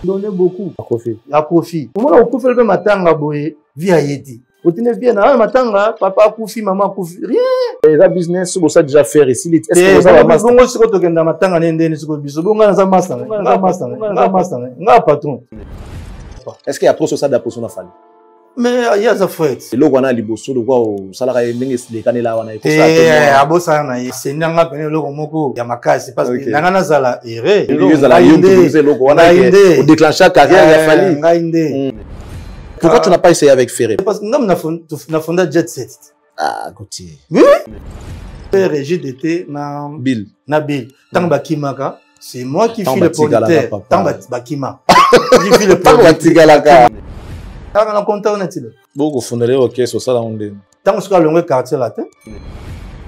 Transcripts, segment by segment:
Donner beaucoup. À profit. À profit. Au moment où on peut faire matanga boye, via yeti. Vous tenez bien, matanga, papa koufi, maman koufi, rien. Et la business, vous savez déjà faire ici. Est-ce que vous savez master? Bongo siko to kenda matanga nende siko biso. Bongo na za master. Na master. Na patron. Est-ce qu'il y a procès ça d'après son affaire? Mais il y a ça fait. Le wana liboso le quoi au salarié n'engage les canela wana et abosa na c'est nanga pene loko moko ya makasi parce que nanga na zala ere le zala yombe loko wana au déclencher carrière ya fali ngainde. Pourquoi tu n'as pas essayé avec Ferré? Parce que nous na fonda Jet Set. Ah Gauthier. Oui. Régie d'été na Bill. Na Bill. Tant bakimaka, c'est moi qui file le producteur. Tant bakima. Qui file le producteur. Quand on a compté, on est-il? Beaucoup fondé ok sur ça là on dit. Tant que je suis longue quartier là,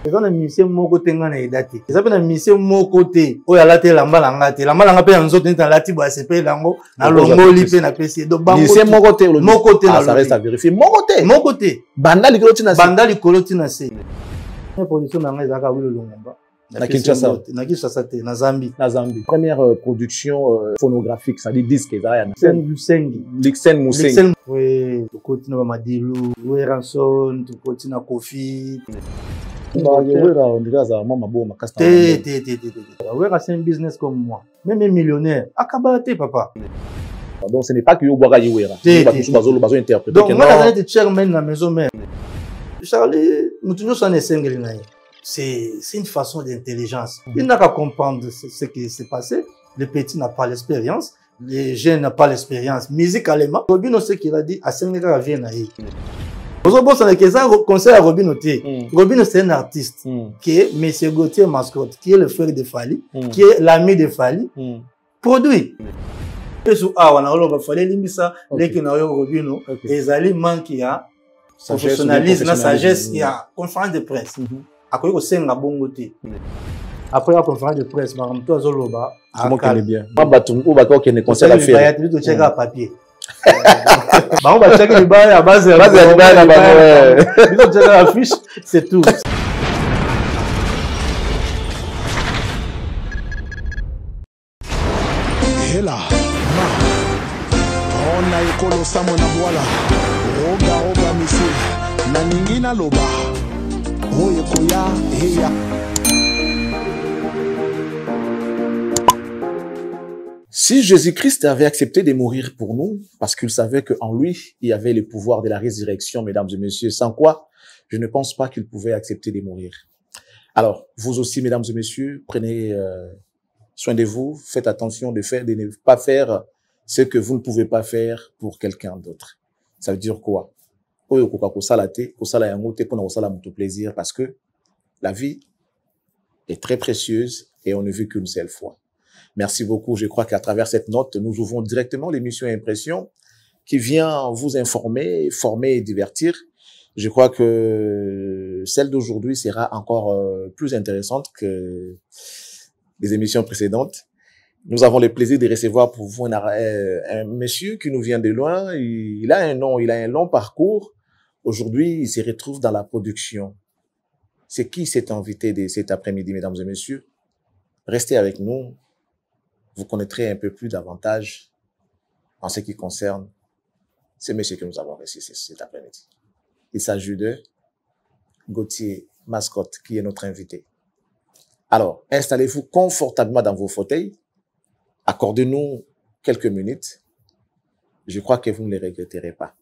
ils ont un musée mon côté ngana idati. Ils ont un musée mon côté. Oh y'a la malangate. La malanga pe anzo tenta lati bo ACP lango. Na longo lipe na PC. Donc bango. Musée mon côté. Mon côté. Ah ça reste à vérifier. Mon côté. Mon côté. Bandali kolotina. Bandali kolotina se. La production d'anglais zaka wilo longomba. Na Kinshasa. Na Kinshasa te. Na Zambie. Na Zambie. Première production phonographique, ça dit disque ça. Sen Lusengi. Lixen Musengi. Oui. Tu continues à Madilu. Oui Ranson. Tu continues à Kofi. On dirait ça maman beau ma casse. Oui c'est un business comme moi. Même un millionnaire. Akabate papa. Donc ce n'est pas que yo boga yiwera. Bazo interpréter. Donc moi dans les chairman na maison mère. Charlie, nous tenons ça c'est une façon d'intelligence. Il n'a qu'à comprendre ce qui s'est passé. Le petit n'a pas l'expérience. Les jeunes n'ont pas l'expérience. Musicalement, Robino, ce qu'il a dit, à Sénégal vient naïf. Robino, c'est un artiste qui est M. Gauthier Mascotte, qui est le frère de Fali, qui est l'ami de Fali, produit. Professionnalisme, la sagesse, il y a conférence de presse. Après, après la conférence de presse, comment connaît bien. On va qu'on ait conseil à faire. Tu dois checker à papier. On va checker les bails à base de la fiche, c'est tout. Et là, on a écolo samona voilà. Oga monsieur, na ningina loba. Oye koya heya. Si Jésus-Christ avait accepté de mourir pour nous, parce qu'il savait qu'en lui, il y avait le pouvoir de la résurrection, mesdames et messieurs, sans quoi, je ne pense pas qu'il pouvait accepter de mourir. Alors, vous aussi, mesdames et messieurs, prenez soin de vous, faites attention de ne pas faire ce que vous ne pouvez pas faire pour quelqu'un d'autre. Ça veut dire quoi? Plaisir, parce que la vie est très précieuse et on ne vit qu'une seule fois. Merci beaucoup. Je crois qu'à travers cette note, nous ouvrons directement l'émission Impression qui vient vous informer, former et divertir. Je crois que celle d'aujourd'hui sera encore plus intéressante que les émissions précédentes. Nous avons le plaisir de recevoir pour vous un monsieur qui nous vient de loin. Il a un nom, il a un long parcours. Aujourd'hui, il se retrouve dans la production. C'est qui cet invité de cet après-midi, mesdames et messieurs? Restez avec nous. Vous connaîtrez un peu plus davantage en ce qui concerne ce monsieur que nous avons reçu cet après-midi. Il s'agit de Gauthier Mascotte, qui est notre invité. Alors, installez-vous confortablement dans vos fauteuils. Accordez-nous quelques minutes. Je crois que vous ne les regretterez pas.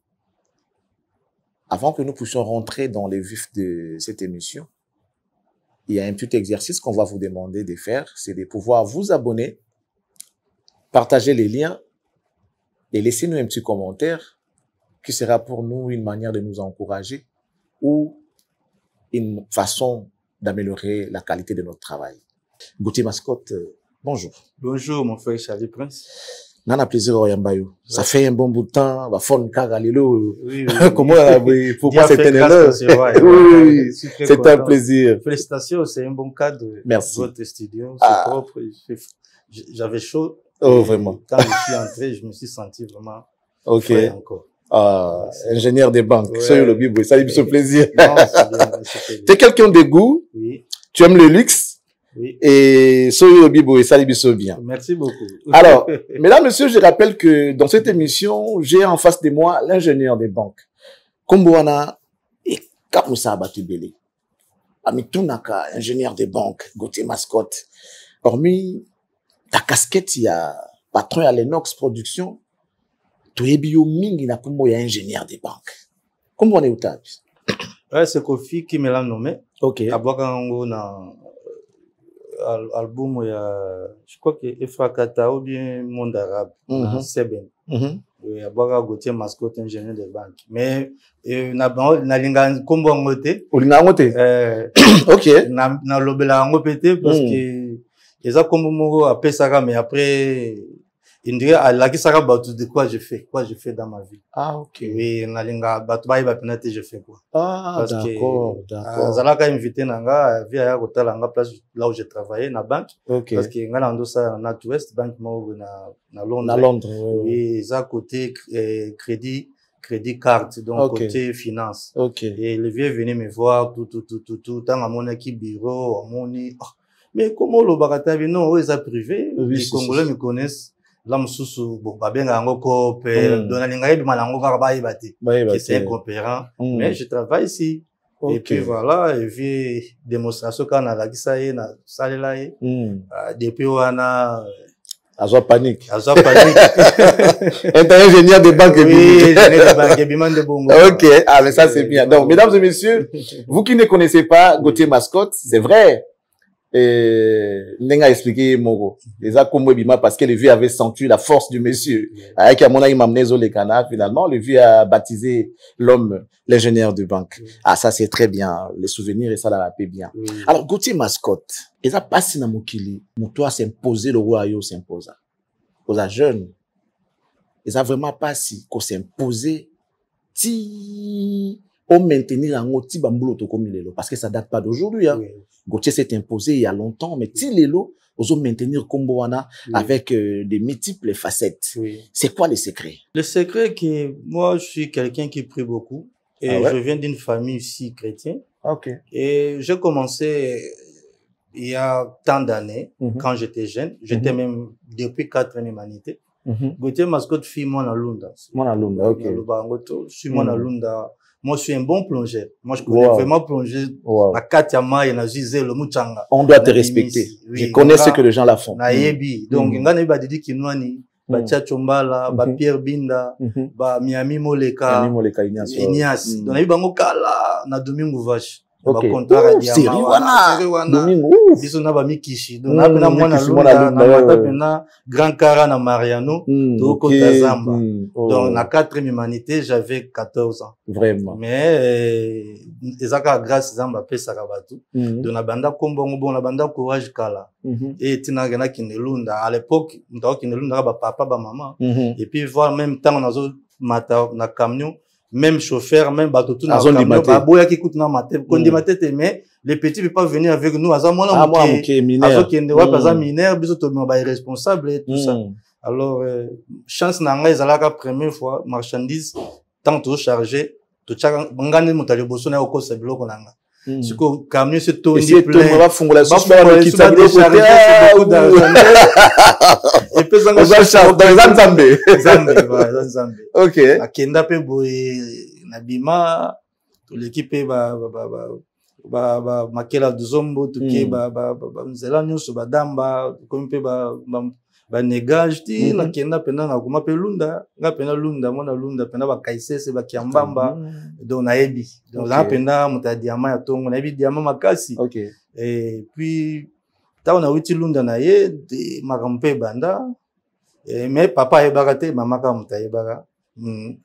Avant que nous puissions rentrer dans les vifs de cette émission, il y a un petit exercice qu'on va vous demander de faire, c'est de pouvoir vous abonner, partager les liens et laisser nous un petit commentaire qui sera pour nous une manière de nous encourager ou une façon d'améliorer la qualité de notre travail. Gauthier Mascotte, bonjour. Bonjour mon frère Charlie Prince. Nana plaisir au Yambayou. Ça fait un bon bout de temps. Va faire une caralilo. Oui. Comment pour moi c'était un honneur. Oui. C'est un plaisir. Félicitations, c'est un bon cadre. Merci. Votre studio, c'est propre. J'avais chaud. Oh vraiment. Quand je suis entré, je me suis senti vraiment. Ok. Frais encore. Ingénieur des banques. Ouais. Soyez le bible. Ça lui fait plaisir. Non, c'est bien. Tu es quelqu'un de goût. Oui. Tu aimes le luxe. Oui. Et Soyo Bibo et Salibiso bien. Merci beaucoup. Alors, mesdames, messieurs, je rappelle que dans cette émission, j'ai en face de moi l'ingénieur des banques. Komboana et Kapoussa Batubele. Amitunaka, ingénieur des banques, Gauthier Mascotte. Hormis ta casquette, il y a patron à l'Enox Production. Tu es bio mingi na kumbo ya ingénieur des banques. Comment on est au tab? Ouais, c'est Kofi qui me l'a nommé. Ok. Abokango na album je crois que Efra Kata ou bien Monde Arabe. Seben. Aboka Gauthier Mascotte, ingénieur des banques. Mais na linga kombo ngote. Olinga ngote. Ok. Na lobela ngopete parce que eza kombo moko apesaka mais après il dirait à la qui sera battu de quoi j'ai fait dans ma vie. Ah ok. Oui, na linga battu ba penalty j'ai fait quoi. Ah d'accord. Zalaka invité nanga via hôtel nga place là où j'ai travaillé na banque. Ok. Parce que nga ndo ça na West Bank mo na Londres. Na Londres. Oui, ça côté crédit carte donc côté finance. Ok. Et le vieux venait me voir tout tant à mon équipe bureau, moni. Mais comment le bagata non, ils a privé, les Congolais me connaissent. Là mususu bon ba benga ngo ko pe dona linga yebi malango ka ba yibati. C'est incompérant. Mais je travaille ici. Okay. Et puis voilà, et puis démonstration quand on a la gisaye na salela ye. Depuis wana Azwa panique. Azwa panique. Ingénieur de banque. Oui, ingénieur de banque, biman de bongo. Ok, ah mais ça c'est bien. Donc, mesdames et messieurs, vous qui ne connaissez pas Gauthier Mascotte, c'est vrai. Nenga expliqué Mogo. Les a comme bima parce que le vieux avait senti la force du monsieur. Avec à mon avis, m'amener sur les canards, finalement, le vieux a baptisé l'homme, l'ingénieur de banque. Ah, ça c'est très bien. Les souvenirs et ça la paix bien. Alors, Gauthier Mascotte, ils a passé dans mon kili. Mon toit s'imposer, le roi yo s'imposa. Aux jeunes, ils a vraiment passé, qu'on s'imposait, ti, on maintenir un outil bamboulot comme il est là. Parce que ça date pas d'aujourd'hui, hein. Gauthier s'est imposé il y a longtemps, mais Tilelo, os maintenir Komboana avec des multiples facettes. C'est quoi les secrets? Le secret est que moi, je suis quelqu'un qui prie beaucoup et je viens d'une famille aussi chrétienne. Et j'ai commencé il y a tant d'années, quand j'étais jeune. J'étais même depuis 4 ans humanité. Gauthier Mascotte fille moi na Lunda. Moi na Lunda, ok. Je suis moi na Lunda. Moi, je suis un bon plongeur. Moi, je connais vraiment plonger la Katiama et la Giselle, le Mouchanga. On doit te respecter. Je connais ce que les gens la font. Na yebi. Donc, ngana ba didi kinwani, ba Tchachombala, ba Pierre Binda, ba Miami Moleka. Miami Moleka Ignace. Donc, na bango kala na Domingo Vache. Ok. Sérieux wana. Domingo. Biso na ba Mikishi. Donc, na mwana Lunda, na mata pena Grand Cara na Mariano, Toko Tazamba. Donc, na 4e humanité, j'avais 14 ans. Vraiment. Mais, ezaka grâce Zamba pe Sarabatu. Donc, na banda kombongo bon, na banda courage kala. Et tina gana kinelunda. À l'époque, m'tao kinelunda ba papa, ba maman. Et puis, voir même temps, nazo mata, na camion, même chauffeur, même bateau, tout na camion, ba boya qui coûte na maté. Kondi maté, mais les petits ne peuvent pas venir avec nous. Aza mona mouké, mineur. Azo kende wap, aza mineur, biso to ba irresponsable et tout ça. Alors, chance nanga ezalaka première fois, marchandise, tant tout chargé, tout chaka, ngane mutali boso na oko seblo konanga. Siko camion se tourne plein. Va fungola beaucoup d'argent. Et puis ça Zambe. OK. Na kenda pe boye na bima to l'équipe ba makela duzombo to ke ba nzela nyuso ba damba comme pe ba negage ti na kenda pena na kuma pe lunda nga pena lunda mona lunda pena ba kaisese ba kiambamba donc na yebi donc là pena muta diamant ya tongo na yebi diamant makasi. OK. Et puis ta on a uti lunda na ye de makampe banda mais papa e bagate mama ka muta e baga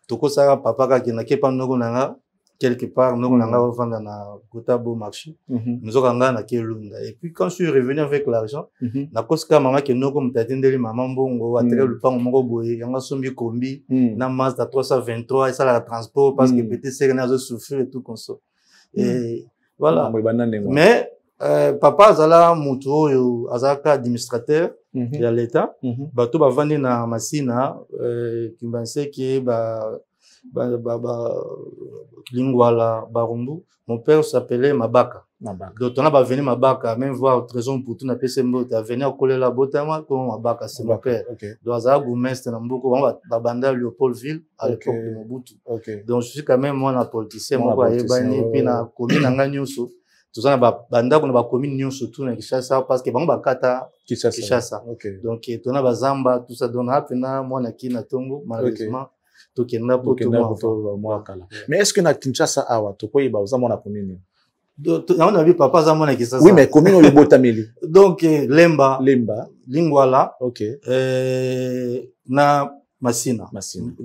toko saka papa ka kina ke pa noko nanga quelque part noko nanga vendre na Kotabo marché nous okanga na ke lunda. Et puis quand je suis revenu avec l'argent na koska mama ke noko mutatindeli mama mbongo atere lupango moko boye yanga sombi kombi na Mazda 323 et ça la transport parce que petit c'est na zo souffrir et tout comme ça. Et voilà. Mais papa azala mutu oyo azaka administrateur ya l'État bato bavandi na masina kimbanse ki ba Lingwala Barumbu. Mon père s'appelait Mabaka. Donc, on a venu Mabaka, même voir Trésor pour tout, on a pu se venir coller la botama, comme Mabaka, c'est mon père. Donc, ça a goumestre, on va banda Léopoldville, à l'époque de Mobutu. Donc, je suis quand même, moi, un politicien, moi, et puis, na commune, en Gagnoso. Tout ça, banda, on a commune, Nyon, surtout, na Kishasa, parce que, bon, Bakata, Kishasa. Donc, on a Bazamba, tout ça, donc, moi, na Kina Tongo, malheureusement. Mais est-ce que na Kinshasa awa to koyeba ozamo na commune? On a vu papa zamo na Kinshasa. Oui, mais commune le botameli. Donc Lemba, Lingwala, na Masina.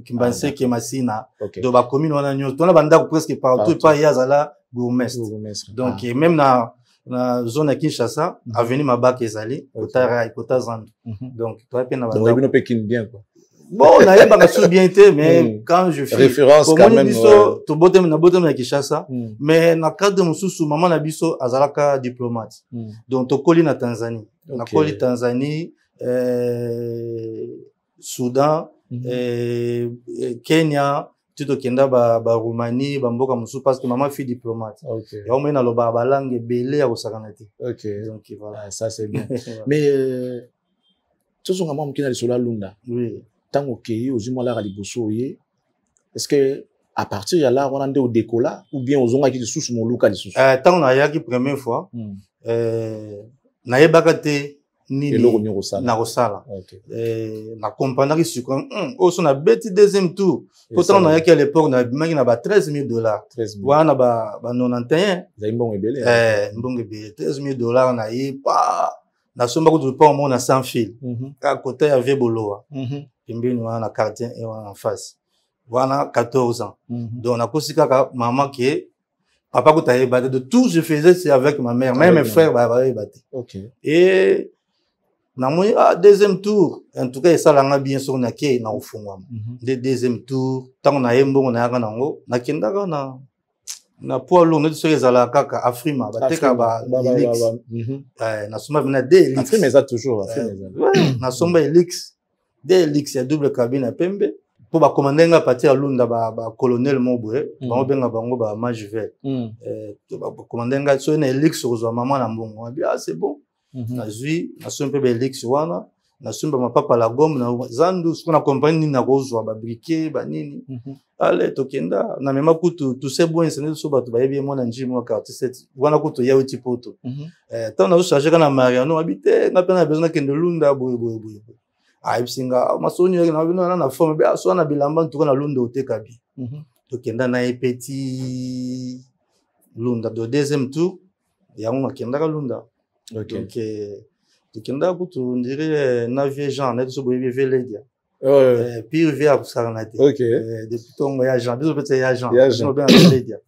Kimbanse ke Masina. Donc ba commune on a nyo, on a banda presque partout pas yazala bourgmestre. Donc même na zone à Kinshasa, avenue Mabaka ezali, kota Zandu. Donc toi pe na banda. Donc bino pe kin bien quoi. Bon, on a pas bien été, mais quand je fais référence quand même to botem na Kinshasa, mais na cadre de mususu maman na biso azalaka diplomate. Donc to koli na Tanzanie, na koli Tanzanie, Soudan, Kenya, tout kenda ba Roumanie, ba mboka mususu parce que maman fille diplomate. Et on mena lo ba langue belé à Osakanati. Donc voilà, ça c'est bien. Mais tout ce maman qui na sur la lunda. Oui. Tant que aux humains là est-ce que à partir de là on a des au décolla ou bien aux onga qui sous mon local sous tant on a ya qui première fois na yebakate ni na rosala na comprendre que sur on son a bêti deuxième tour pourtant on a ya qui à l'époque na bimaki na ba $13,000 wana ba 91 mbongo ebele mbongo ebele $13,000 na yi pa na somba ko pas au monde na sans fil à côté ya Veboloa Pimbini wana quartier et en face. Voilà 14 ans. Donc on a aussi kaka maman qui papa ko taye batté de tout je faisais c'est avec ma mère, même mes frères ba batté. Et na moi deuxième tour, en tout cas ça langa bien sur na ke na ofungwa. Deuxième tour, tant na yembo na yaka nango, na kendaka na poids lourd ne serait à la kaka Afrima bateka ba Elix. Na soma vena des Elix. Afrima ça toujours na somba Elix. Des Elix, il y a double cabine à Pembe. Pour ba commander nga partir à Lunda ba colonel Mobwe, ba benga bango ba Majuvel. Ba commander nga so na Elix sur maman na mbongo. Ah c'est bon. Na zui, na so mpe ba Elix wana, na so mpe ma papa la gomme na Zandu, ce qu'on a compagnie na kozwa ba briquet ba nini. Allez tokenda, na mema kutu tout c'est bon c'est so ba to ba yebi mona njimi wa quartier 7. Wana kutu ya uti poto. Tant na so charger kana Mariano habiter, na pena besoin que de Lunda boy. Aibsinga masoni yake na bino na forme be aso na bilamba ntuko na Lunda oteka bi tokenda na petit Lunda do deuxième tour yango makenda ka Lunda donc tokenda kutu ndire na vieux Jean na so boyebi Veledia puis via Kusaranate depuis ton ya Jean biso peut-être ya Jean no bien Veledia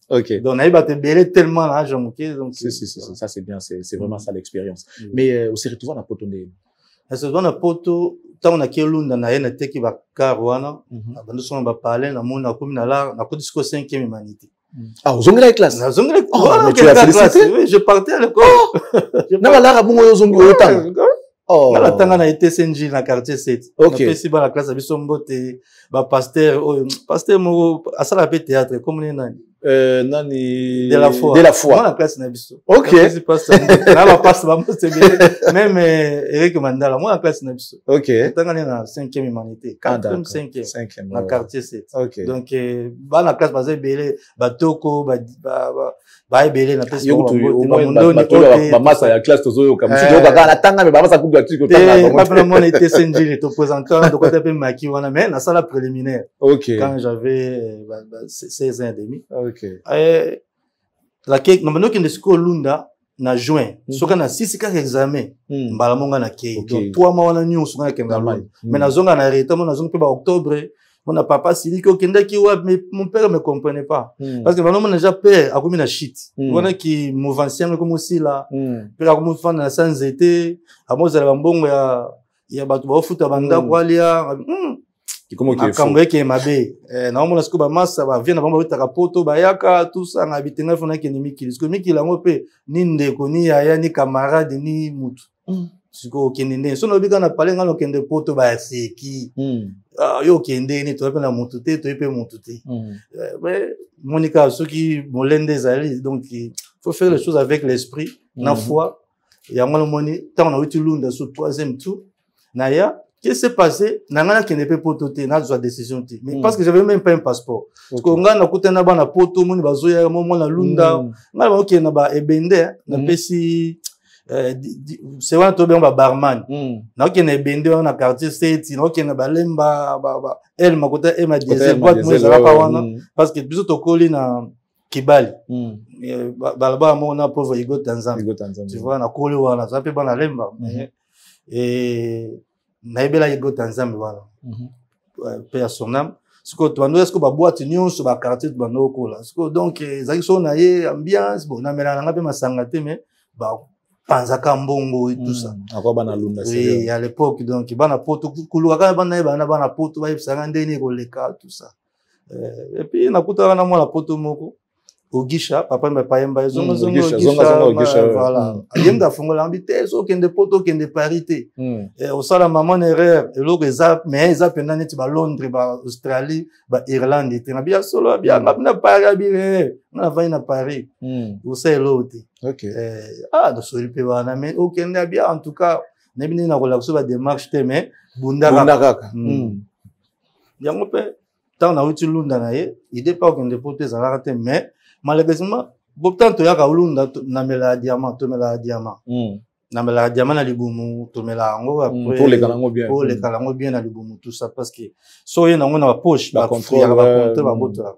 donc na iba te belé tellement là Jean moké donc ça c'est bien c'est vraiment ça l'expérience mais on s'est retrouvé na Potonde est-ce que na poto tant on a qui Lunda na yena teki ba karwana bando so ba parler na mona comme na la na ko disco 5e humanité ozongela la classe mais tu as félicité oui je partais à l'école na la rabungo ozongi otanga la tanga na été senji na quartier 7 na si ba la classe biso mbote ba pasteur mo asala pe théâtre comme ni nani nani de la foi dans la classe na biso c'est pas ça là va passer ba mo c'est même Eric Mandala moi la classe na biso tanga na 5e humanité 4e 5e na quartier 7 donc ba la classe basé belé batoko ba belé na pesi au moins ba massa ya classe tozo comme si donc na tanga mais ba massa coupe d'actu pas vraiment on était senji les représentant de côté pe maki wana mais na salle préliminaire quand j'avais 16 ans et demi la cake na banoki ndesiko Lunda na juin soka na 6 ka examen mbala monga na kei donc 3 mois wana nyo soka na kendama mais na zonga na reta mo na zonga pe ba octobre mon papa Sili ko kenda ki wa mais mon père me comprenait pas parce que vraiment déjà père a commis na shit wana ki mouvanciam comme aussi là père a comme fan na sans été a mo za mbongo ya batu ba futa banda kwalia comment qui est fou qui mabe na mona siko ba massa ba vient na bamba bitaka poto ba yaka tout ça na bitenga fona ke ni mikili siko mikili ngo pe ni ndeko ni ya ni camarade ni mutu siko kenende so no bika na pale ngalo kende poto ba seki yo kende ni to pe na mutu te to pe mutu te mais Monica, ceux qui molendent des alliés, donc il faut faire les choses avec l'esprit, la foi. Il y a un moni, tant on a eu l'une sur le troisième tour. Naya, qu'est-ce qui s'est passé? Nangana qui n'est pas pototé, n'a pas de décision. Mais parce que j'avais même pas un passeport. Parce qu'on a côté na ba na poto, moni bazoya, mon la lunda. Na ba ok na ba ebende, na pesi. C'est vrai que on va barman. Na ok na ebende on a quartier state, na ok na ba lemba ba elle ma côté elle m'a dit boîte moi ça va pas wana parce que biso to koli na Kibali. Balaba mo na pauvre Igo Tanzanie. Tu vois na koli wana ça peut ba na lemba. Et naibela Igo Tanzanie voilà. Paix à son âme. Ce que tu est-ce que ba boîte union sur ba quartier de banoko là. Ce que donc ezaki so na ye ambiance bon na mela na pe masangate mais ba panzaka mbongo et tout ça. Encore bana lunda sérieux. Oui, à l'époque donc bana poto kuluka bana poto ba yebsanga ndeni ko leka tout ça. Et puis nakuta na mwa la poto moko Ogisha, papa m'a pas yemba zongo voilà. Yemda fongola ambité so kende poto kende parité. Et au sala maman erreur et l'autre ezap mais ezap pendant ti ba Londres ba Australie ba Irlande et na bien solo bien na Paris bien na va na Paris. Au c'est l'autre. OK. De soli pe wana mais okende bien en tout cas nebini na relation ba démarche te mais bundaka. Yango pe tant na uti lunda na ye, idée pas okende poto ezala te mais malheureusement, pourtant, tu as kaulunda na mela diamant, tu mela diamant. Na mela diamant na libumu, tu mela ango après. Pour les kalango bien. Pour les kalango bien na libumu, tout ça parce que so yé na ngo na poche, ba contrôle, ba compter, ba botra.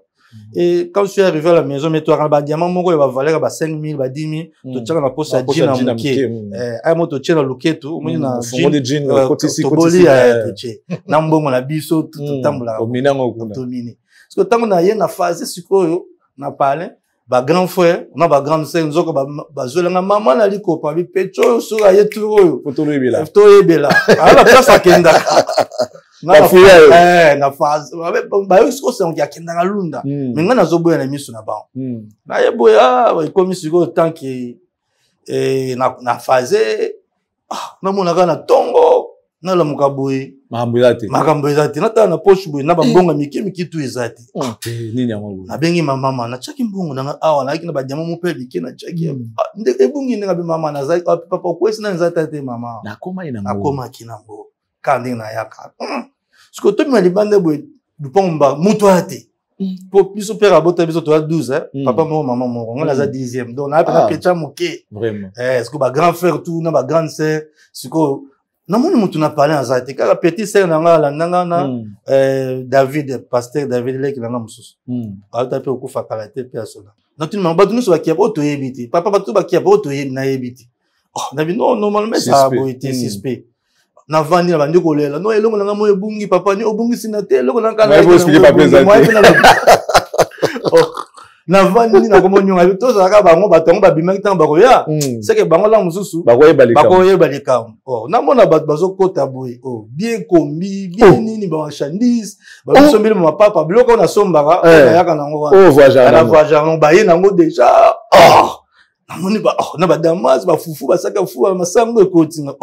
Et quand je suis arrivé à la maison, mais toi ba diamant mongo il va valer ba 5000, ba 10000, tu tiens na poche à jean na muké. Ay mo to tiens na loketo, mo na jean de jean côté ci côté ci. Na mbongo na biso tout tambula. Au minango kuna. Dominer. Parce que tango na yé na phase sikoyo na parlé ba grand frère na ba grande sœur nzoko ba zolenga maman na liko pa bi pecho sura yetu photo yebela ala place akenda na fuya na phase ba yusko se on yakenda lunda menga na zoboya na miso na ba na yeboya ba komi siko tant que na phase na mona kana tongo na la mukaboy makambo ezati na ta na poche boy na ba mbonga miki tu ezati nini yango na bengi mama na chaki mbongo na awa na kina ba diamant mo pe biki na chaki ebungi nga be mama na za papa ko esina nzata te mama na koma ina na koma kinango kandi na yaka siko to mi libande boy dupomba muto ate pour biso père abota biso to 12 papa mo mama mo on la za 10e donc na pe pecha moke vraiment siko ba grand frère tout na ba grande sœur siko na moni mutu na parler en zate kaka petit sœur na nga la nanga na David pasteur David leki na nga mususu alta pe okufa kala te pe asola donc tu m'as battu sur la kiabo to yebiti papa batu ba kiabo to yeb na yebiti na bi non normalement ça a été suspect na vandi na bandi ko lela no elongo na nga mo ebungi papa ni obungi sinate elongo na kala na vandi na komo nyonga to za ka bango batongo ba bimaki tan ba koya c'est que bango la mususu ba koye balika na mona bat bazo kota boy bien kombi bien nini ba chandise ba sombile mo papa biloko na sombaka na yaka nango wana voyage ba ye nango déjà na moni ba na ba damas ba fufu ba saka fufu ba masango ekotinga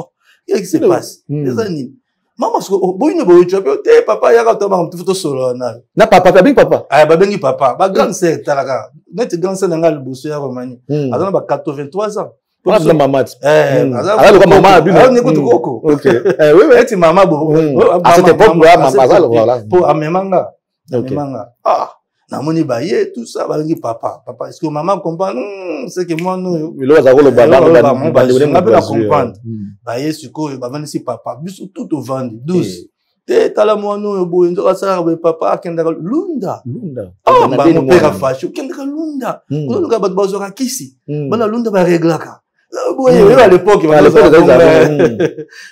qu'est-ce qui se passe les amis maman sko boyine boyo tu te papa yaka to ba mtufuto solo na papa ba bengi papa ba bengi papa ba grande sœur talaka net grande sœur nga liboso ya romani azana ba 83 ans pour sa maman alors comme maman a bu ne ko koko OK oui eti maman bo à cette époque voilà pour amemanga na moni ba ye tout ça ba bengi papa est-ce que maman comprend c'est que moi non il va zako le baba ba comprendre ba ye siko ba vandi si papa biso tout au vendre 12 te tala moi non bo ndoka sa ba papa akenda lunda ba mo pera fashu kenda lunda ko nga ba bazo ka kisi bana lunda ba reglaka bo ye à l'époque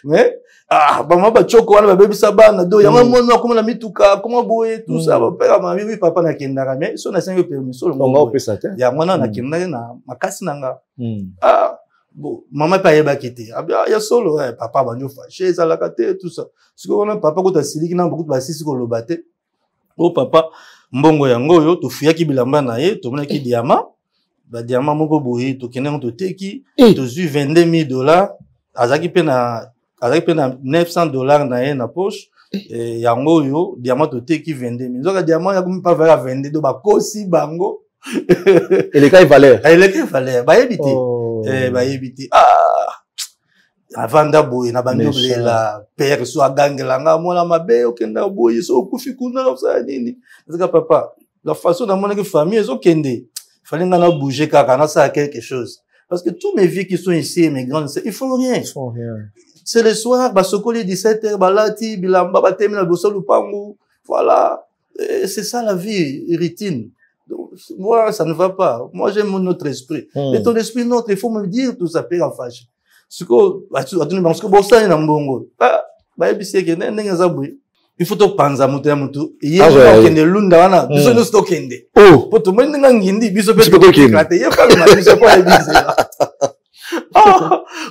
mais ba maba choko wana ba bebisa bana do yango mono comme la mituka comment boye tout ça ba père ma oui papa na kendaka mais so na sengo permis so ngo pesa te ya mwana na kendaka na makasi nanga bon maman pa yeba kiti ya solo papa ba nyofa chez alaka te tout ça siko wana papa ko ta siliki na beaucoup ba sisi ko lobate papa mbongo yango yo to fuyaki bilamba na ye to mona ki diamant ba diamant moko boye to kenengo to teki to zu $22,000 azaki pe na $900 na ye na poche yango yo diamant toteki 22 000 zoka diamant ya kuma pas valeur 22 do bakosi bango et les cas valeur ba yebite ba yebite avanda boye na bandi olela père so agangelanga mona mabe okenda boye so okufi kuna sa nini zaka papa la façon de mon famille zo kende fallait nga bouger kaka na ça quelque chose parce que tous mes vieux qui sont ici mes grands ils font rien c'est le soir ba sokoli 17h balati bilamba batemela bosolu pangu voilà c'est ça la vie routine. Donc, moi ça ne va pas, moi j'aime notre esprit et ton esprit notre il faut me dire tout ça père en fâche ce que atuni parce que bossa na mbongo ba ebisi ke ndenge za boye il faut to panza mutu ya mutu yeye kende lunda wana biso no sto kende po to mwenye nga ngindi biso pe to kende ye pa ma biso pa ebisi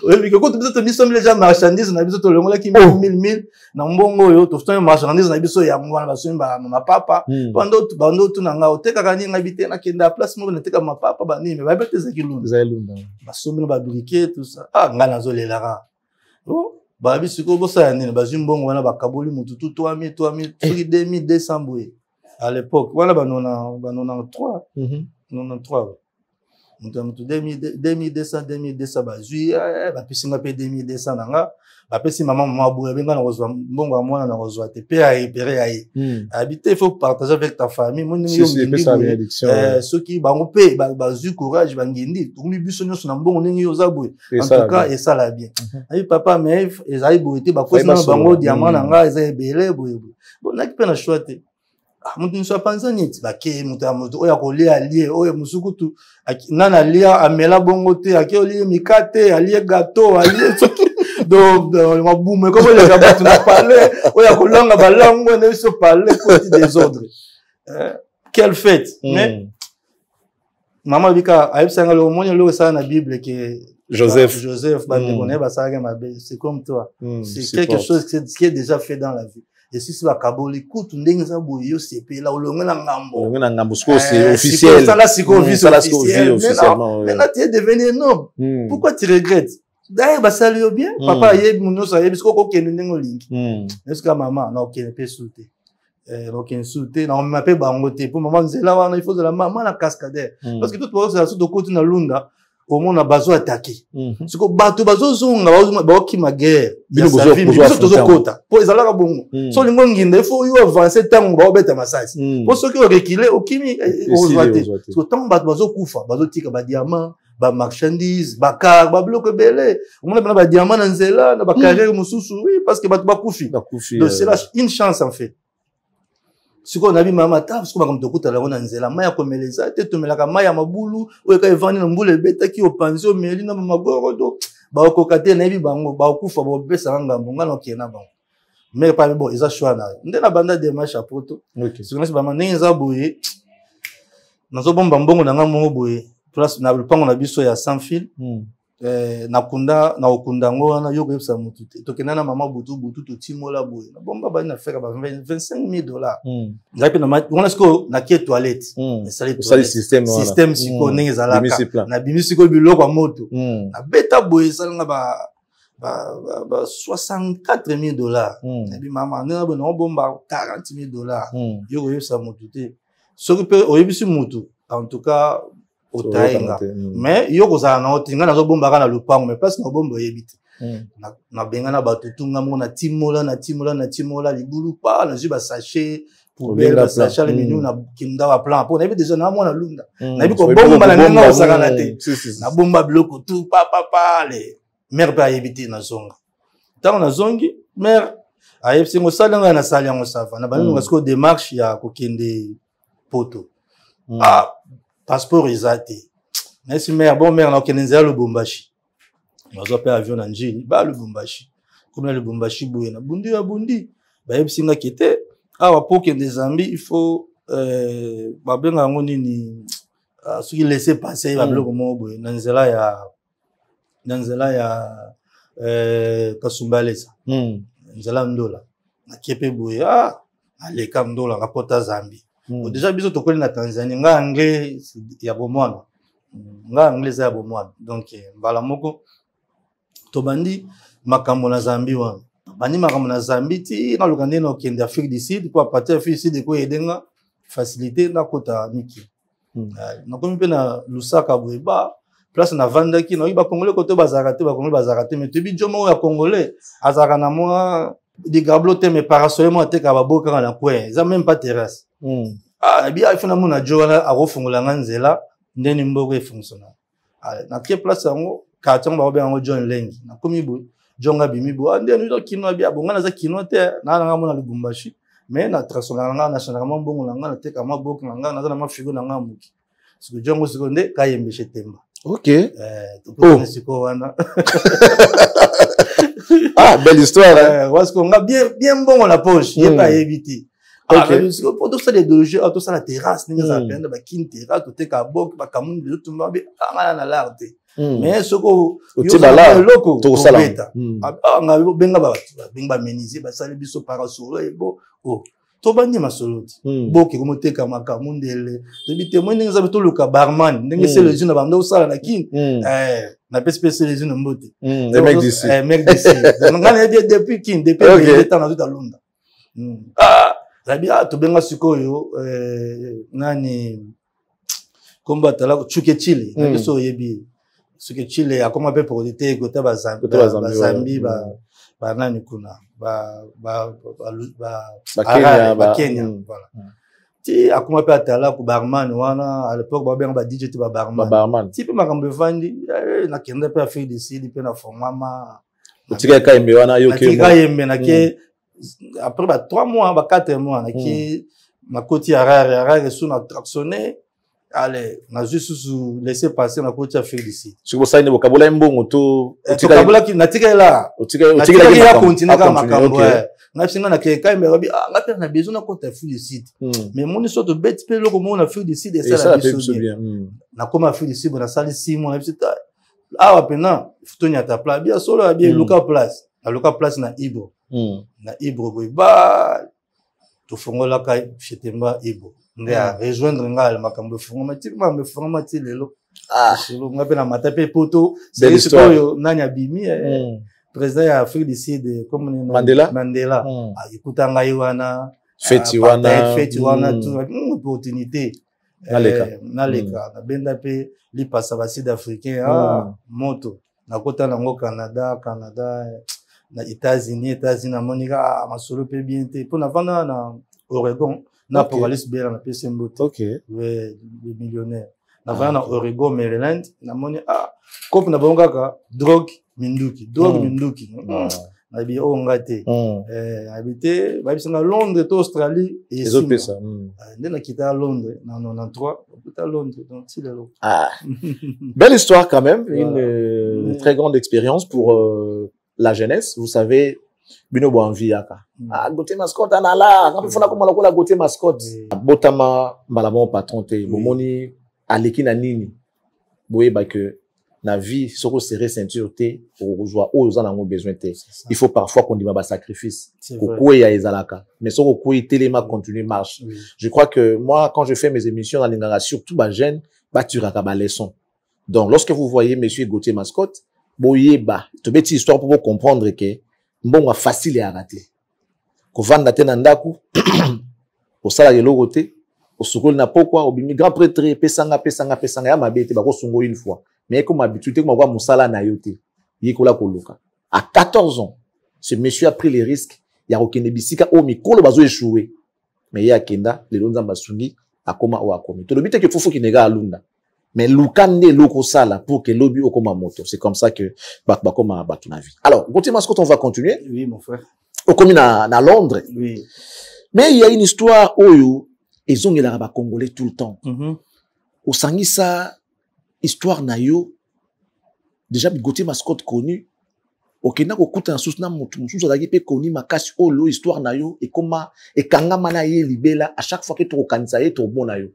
oui mais quand biso to biso mile ja marchandise na biso to longola ki 1000 na mbongo yo to sto marchandise na biso ya mwana basomba na papa bando tu na nga oteka kani nga bite na kenda place mo na teka mapapa ba nini ba bete za kilunda basomba ba briquet tout ça nga nazo lelara ba bisiko bosa ya nini bazimbongo wana bakaboli mutu 3000 2200 boye à l'époque wana banona 3 93 mutu 2200 bazui ba pisinga pe 2200 nanga ba pesi maman boye benga na kozwa mbongo ya mwana na kozwa te pe a epere aye habiter il faut partager avec ta famille mon yo ngindi ceux qui bango pe bazui courage bangindi tuni biso nyoso na mbongo ningi yo za boye en tout cas et ça la bien ayi papa mais ezali boye te ba kosi na bango diamant nanga ezali belé boye bon na kipe na choix te mutu nso panza neti bake mutu oya kolia lie oya musukutu nana lia amela bongo te akolie mikate alie gâteau alie donc mabume comme les gars tu n'as parlé oya kolanga balango ne se parler côté désordre quelle fête mais maman bika ayebsanga le monyo lo ça na bible que Joseph bandekone basaka mabe c'est comme toi c'est quelque chose qui est déjà fait dans la vie. Et si c'est la kaboli, écoute, ndenge za boyo CP là, olonga na ngambo, c'est officiel. Ça là, c'est officiel. Maintenant, tu es devenu un homme. Pourquoi tu regrettes? D'ailleurs, bah, ça lui bien. Papa, yé, mon os, yé, parce qu'on kende ndenge link. Est-ce que maman, non, kende pe souté. Donc, souté, non, on m'appelle bangote. Pour maman, c'est là, il faut de la maman, la cascadère. Parce que tout le monde, c'est la suite de côté na lunda. Au monde a besoin d'attaquer. Ce que bateau bateau zonga ba qui ma guerre. Il faut tout kota. Pour les alaka bongo. So lingo nginde il faut yo avancer tant ba obeta massage. Pour ceux qui ont reculé au kimi ozoate. Ce que tant bateau kufa, bateau tika ba diamant, ba marchandise, ba car, ba bloc belé. On a ba diamant na nzela, na ba carrière mususu. Oui, parce que bateau ba kufi. Donc c'est là une chance en fait. Ce qu'on a vu maman ta parce que comme to kuta la wana nzela maya komeleza te tomelaka maya mabulu oyo ka evani na mbule beta ki opanzio meli na magoro do ba okokate na bi bango ba okufa ba opesa ngambo ngana okena bango mais pas bon eza choix na nde na banda de match à poto ce qu'on a ba manenza boye nazo bomba mbongo na ngamo boye place na lupango na biso ya sans fil nakunda na okunda ngo wana yo koyebisa mutu te tokenda na mama butu to timola boye na bomba ba na faire ba $25,000 ngapi na wana siko na kie toilette ça système siko ndenge zalaka na bimisi ko biloko ya moto na beta boye salanga ba $64,000 na bi mama na bomba $40,000 yo koyebisa mutu te soki pe oyebisi mutu en tout cas otainga mais yo kozala na otinga nazo bomba kana lupango mais parce na bomba yebite na benga na bato tunga mona timola libulu pa na zuba sachet pour bela sachet le menu na kinda wa plan pour na bi déjà na mona lunda na bi ko bomba na ninga osaka na te na bomba bloko tout papa le mère pa yebite na zonga tant na zongi mère ayebsi ngo salanga na salango sava na banu ngasko démarche ya kokende poto passeport ezate merci mère bon mère na kenenzela le bombashi bazo pe avion na njili ba le bombashi comme le bombashi boye na bundi ba yebsinga kete awa poke des Zambie il faut ba benga ngo nini ce qui laisser passer ba bloko mo boye na nzela ya kasumbalesa nzela ndola na kepe boye aleka ndola rapota Zambie. Déjà biso to koli na Tanzanie nga anglais ya bomwana nga anglais ya bomwana donc mbala moko to bandi makambo na Zambie wana bani makamona Zambie na lokande na okende Afrique du Sud pour partir Afrique du Sud ko edenga facilité na kota miki na komi pe na Lusaka boyeba place na vandaki na ba congolais côté bazarate ba congolais bazarate mais tu bi jomo ya congolais azaka na moi des gablotes mais parasolement te ka baboka na coin ça même pas terrasse bien il faut na mona joana a refongola nganzela ndeni mboko e fonctionner na ke place yango quartier ba ba yango John Lengi na komi bo jonga bimibo ndeni do kino bia bonga za kino te na nga mona Lubumbashi mais na transformer nga na chanama bongo nga na te ka maboko nga na za na mafigo na nga muki siko jongo siko nde kayembe chetemba. Ok. Wana. Ah, belle histoire. Parce qu'on a bien bon la poche, il n'y a pas évité. Pour tout ça, les deux jeux, tout ça, la terrasse, nous avons appelé la terrasse, tout est kabok, ba kamun, tout le monde, na l'arte. Mais ce qu'on là, tout ça là. On a benga menisi, ba sali biso parasolo et bon. To bandi masoloti boki komote kama kamundele to bitemo ninga za to luka barman ndenge c'est les unes bando sala na kin na pespece les unes mbote mec d'ici donc ngana depuis kin depuis le temps na tout alunda rabia to benga sikoyo nani combattre la chuke chile na biso yebi suke chile akoma pe pour été côté bazambi ba nani kuna Kenya voilà ti akuma pe atala ku barman wana à l'époque ba bien ba DJ ti ba barman ti pe makambe vandi na kenda pe Afrique du Sud pe na formama utika kaimbe wana yo ke kaimbe na ke après ba 3 mois ba 4 mois na ke makoti rare sous na tractionné. Allez, on a juste laissé passer la côte Afrique d'ici. Si vous savez, vous avez un bon auto. Kabula qui n'a tiré là. Il a continué à Makambo. On a signé na quelqu'un mais on a besoin de côte Afrique d'ici. Mais mon histoire de bête peu le comment on a fait d'ici et ça la bien. Na comme Afrique d'ici on a sali 6 mois ah maintenant faut tenir ta place bien solo bien Luka place. La Luka place na Ibro. Na Ibro ba to fongola kai chetemba Ibro. On a rejoindre le makambo formatique mais formatique lelo solo ngape na matape poto c'est ce nanya bimi président ya Afrique du Sud comme Mandela ikuta ngai wana feti wana tout opportunité naleka na benda pe li passa ba sud africain moto na kota nango Canada na États-Unis na monika masolo pe bien te pour na vanda na Oregon na Polaris Bella na PC Mbote. OK. Ouais, le millionnaire. Na va na Oregon, Maryland, na moni kop na bonga ka drogue minduki. Na bi o ngate. Habité, ba bisanga Londres to Australie et les autres ça. Na kita Londres na 93, à Londres donc c'est là. Belle histoire quand même, une très grande expérience pour la jeunesse, vous savez. Bino boanvi yaka gote mascotte anala quand fona comme la gote mascotte botama malamo patron te bomoni aleki na nini boye ba que na vie soko serrer ceinture te pour rejoindre aux en besoin te il faut parfois qu'on dit ba sacrifice ko ya ezalaka mais soko ko telema continuer marche je crois que moi quand je fais mes émissions dans l'ingara surtout ba jeune ba turaka ba leçon donc lorsque vous voyez monsieur Gauthier Mascotte boye ba to beti histoire pour vous comprendre que mbongo facile à rater ko vanda te na ndaku o sala ke lokote o sukol na pokwa o bimi grand prêtre pesanga ya mabete ba ko sungo une fois mais comme habitude comme kwa musala na yote yikola koluka à 14 ans ce monsieur a pris les risques ya kokende bisika o mikolo bazo échouer mais ya kenda le nzamba sungi akoma o akomi to lobite ke fufu kinega alunda mais lukande loko sala pour que lobby au koma moto c'est comme ça que bakoma batuna vie. Alors Gauthier Mascotte on va continuer. Oui mon frère. Au comme na Londres. Oui. Mais il y a une histoire oyo ezongela ba congolais tout le temps. Au sangisa histoire na yo déjà Gauthier Mascotte connu okenda kokuta na susna mutu azaki pe connu makasi olo histoire na yo et comment et kangama na ye libela à chaque fois que tu kanisa ye to bona yo.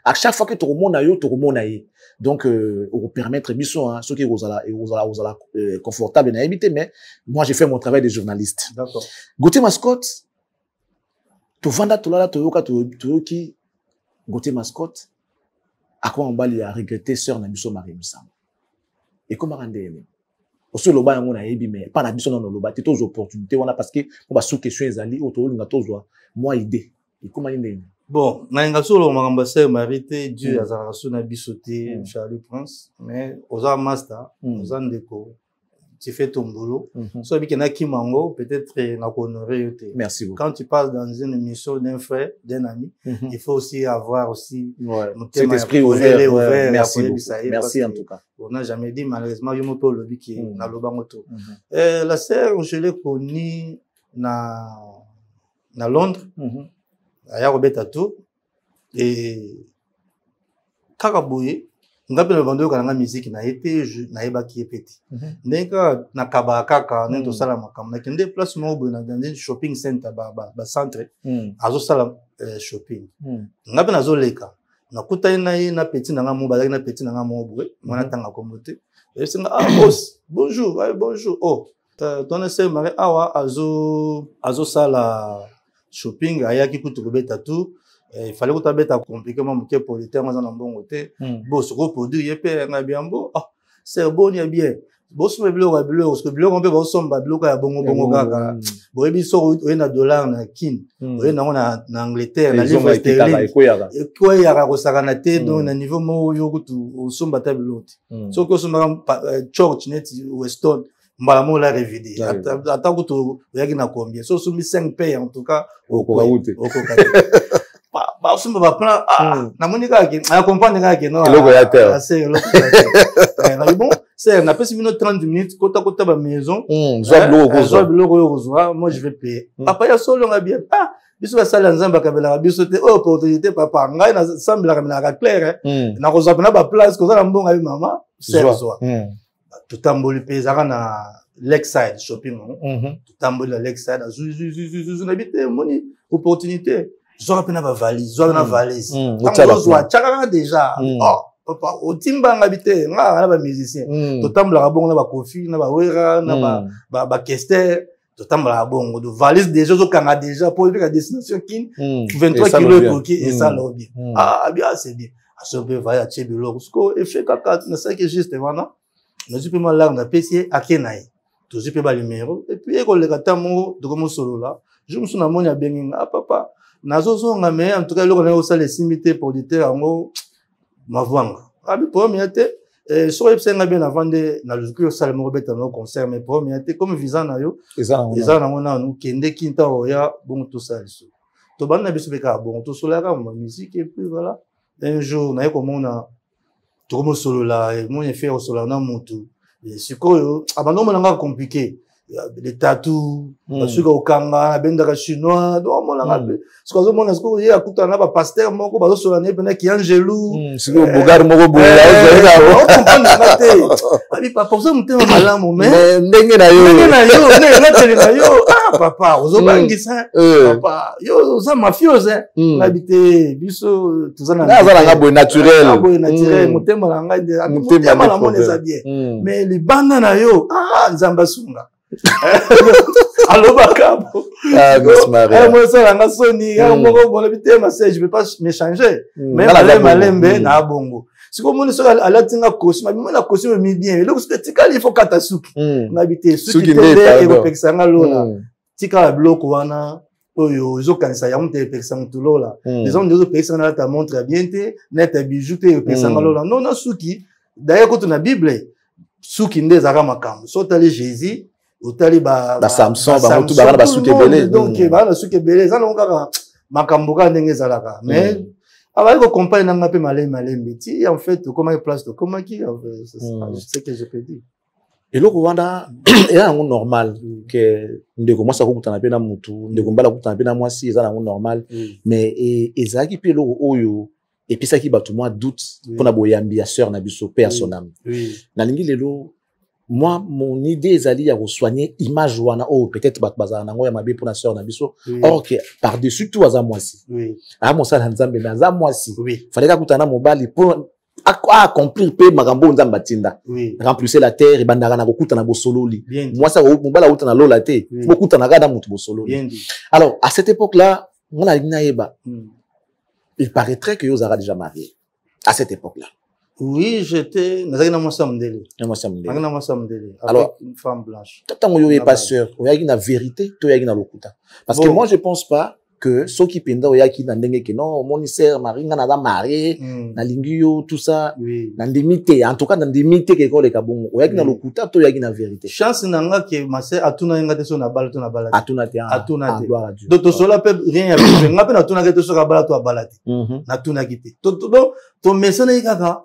À chaque fois que tu remontes donc on permettre mission ceux qui osala confortable na habiter mais moi j'ai fait mon travail de journaliste. D'accord. Gauthier Mascotte to vanda to lala to yoka to ki Gauthier Mascotte à quoi on va lui regretter sœur na biso Marie Musamba et comment rendre Aussi loba yango na yebi mais pas na biso non loba te tos opportunité wana parce que on va sous question ezali auto linga tozwa moi idée et comment ndeni bon na nga solo makambase marité Dieu azara sona bisoté Charles Prince mais oza master oza ndeko tu fais ton boulot so bi kena kimango peut-être na honorer yote. Merci beaucoup. Quand tu passes dans une émission d'un frère d'un ami il faut aussi avoir aussi cet esprit ouvert. Merci beaucoup. Merci en tout cas. On n'a jamais dit malheureusement yo moto lobi ki na loba moto. La sœur je l'ai connue na Londres. Aya robeta tout et kakaboye ngape na bando kana musique na été na yeba ki petit ndeka na kaba kaka nento sala makamna kende place mo bo na dans shopping center ba centre azo sala shopping ngape na zo leka na kuta na petit na ngamo ba na petit na ngamo bo mona tanga komote et c'est boss bonjour bonjour oh ton ese mari awa azo sala shopping ayaki kutu robeta tout il fallait que tu aies compliqué pour le terme dans bon côté boss reproduit et puis na bien bon ah c'est bon il bien boss me bleu parce que bleu on peut voir somba bleu ka bongo kaka bo ebi so na dollar na kin na Angleterre na livre sterling ko ya ko sakana te donc na niveau mo yo kutu somba ta bleu so ko somba church net Weston mbala mo la révidé attends que tu yaki na combien so sumi 5 paye en tout cas au ba usumba ba plan na monika ki na comprendre ka non logo ya terre c'est logo na bon c'est na pesi minute 30 minutes kota ba maison zo logo moi je vais payer après ya solo nga bien biso ba sala nzamba kabela biso te opportunité papa ngai na sambela kamela ka clair na ko zapana ba place ko za mbonga bi mama c'est zo tout amboli pezaka na Lakeside shopping tout amboli na Lakeside zu na bité moni opportunité Zora pena ba valise, zora na valise. Zora tchaka déjà. Oh, papa, o timba ngabité, nga ba musicien. Totambla bongo na ba kofi, na ba wera, na ba kester, totambla bongo de valise déjà zo kanga déjà pour la destination kin 23 kg pour qui et ça là bien. Ah bien c'est bien. A ce peu va ya tchebilo sko et fait kaka na ça que juste voilà. Na suis pas mal là na PC akenai. To suis pas numéro et puis ko le katamo de comme solo là. Je me suis na moni a benga papa. Nazo nga mais en tout cas loko na osa les simité pour dire ngo mavanga abi premier té so epsenga bien avant de na luku osala mo beta no concert mais premier té comme visa na yo eza na ngona no kende kinta oya bon tout ça so to bana biso beka bon to sola ka ma musique et puis voilà un jour na yeko mona to comme solo là et mon fait au solo na mutu et sikoyo abando mo nga compliqué les tatous parce que au kanga benda chinois do mo la ce que mo na ce que ya kuta na ba pasteur moko ba so na pena ki angelou ce que bogar moko boya on comprend na te abi papa pour ça muté malamu mais ndenge na yo ah papa ozo bangisa papa yo za mafioso habité biso tuzana na za nga boy naturel muté malanga muté malamu les bien mais les banda na yo ah nzamba sunga allo bakabo moi ça la soni moko bon habité ma je vais pas m'échanger mais malembe na bongo si comme on est sur la tinga costume mais la costume mi bien le que tikali il faut katasuki n'habité suki te et pexanga lola tika bloc wana oyo zo kanisa ya mte pexanga lola les hommes de pexanga ta montre bien te net bijou te pexanga lola non na suki d'ailleurs quand on a bible suki ndeza makambo so tali Jésus otali ba Samson ba mutu ba ba suke belé donc ba na suke belé ça non kaka makambo ka ndenge zalaka mais avant ko compagne na ngape malembe ti en fait comment place de comment qui c'est ce que je peux dire et le Rwanda est un normal que ndeko mwasa ko kutana pe na mutu ndeko mbala kutana pe na mwasi eza na normal mais ezaki pe lo oyo et puis ça qui ba tout moi doute pour na boyambi sœur na biso père son âme na lingi lelo moi mon idée ezali ya soigner image wana oh peut-être bazana nango ya mabe pour na sœur na biso or que par dessus tout aza mwasi ah mon sala nzambe na za mwasi fallait ka kutana mobali pour accomplir pe makambo nzamba tinda remplir la terre et bandaka na kokutana bosololi moi ça mobala utana lola te kokutana kada mutu bosololi alors à cette époque là on a eba il paraîtrait que Yozara déjà marié à cette époque là Oui, j'étais dans mon samedi. Alors, une femme blanche. Tant que vous pas sûr, vous avez une vérité, tu as une locuta. Parce que moi, je pense pas que ceux qui pendent, vous avez une dengue que non, mon sœur Marie, n'a pas marié, n'a lingio, tout ça, n'a limité. En tout cas, n'a limité que quoi les kabongo. Vous avez une locuta, tu as une vérité. Chance n'anga que ma sœur a tout n'anga sur na balle, tout na balle. A tout n'a gloire à Dieu. Donc, cela peut rien arriver. N'a pas tout n'a que sur la balle, tout a balade. N'a tout n'a quitté. Donc, ton message n'est qu'à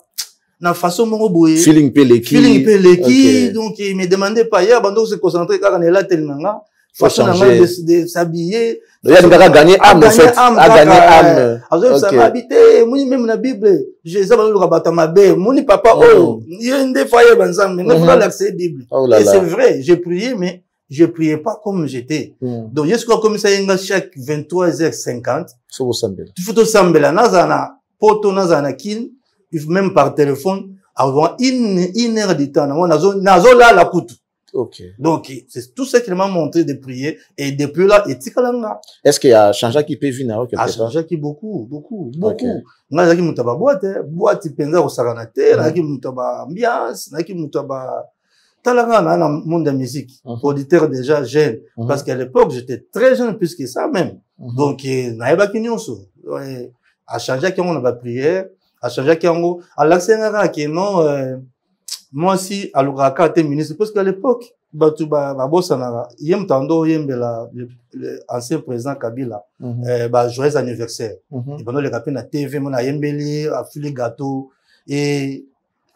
na façon mon boye. Feeling peleki. Donc, il me demandait pas hier, bando se concentrer quand on est là tellement. Façon de s'habiller. Il y a des gagner âme, en fait. À gagner âme. Alors, ça m'a habité, moi, même la Bible, j'ai ça, le rabat ma belle, mon papa, oh, il y a une des fois, il y a mais il faut l'accès Bible. Et c'est vrai, j'ai prié, mais je priais pas comme j'étais. Donc, je crois comme ça, il y a chaque 23h50. Tu faut te sembler là, nazana, poto nazana kin, même par téléphone, avant une heure de temps, nazo là, la coutu. Okay. Donc, c'est tout ce qu'il m'a montré de prier. Et depuis là, est-ce qu'il y a changé qui peut venir quelque part? Changé qui beaucoup. Nga zaki mutaba boîte penza au saranate, zaki mutaba ambiance, zaki mutaba talanga na monde de musique. Auditeur déjà jeune. Parce qu'à l'époque, j'étais très jeune plus que ça même. Donc, naïba ki nyonso. A changé qui on a prière, a changé qui on a l'accès ngara qui non, moi aussi, à l'Ouraka, t'es ministre, parce qu'à l'époque, l'ancien président Kabila, joyeux anniversaire. Et pendant les rapines à TV, mon ayembeli, a filé gâteau, et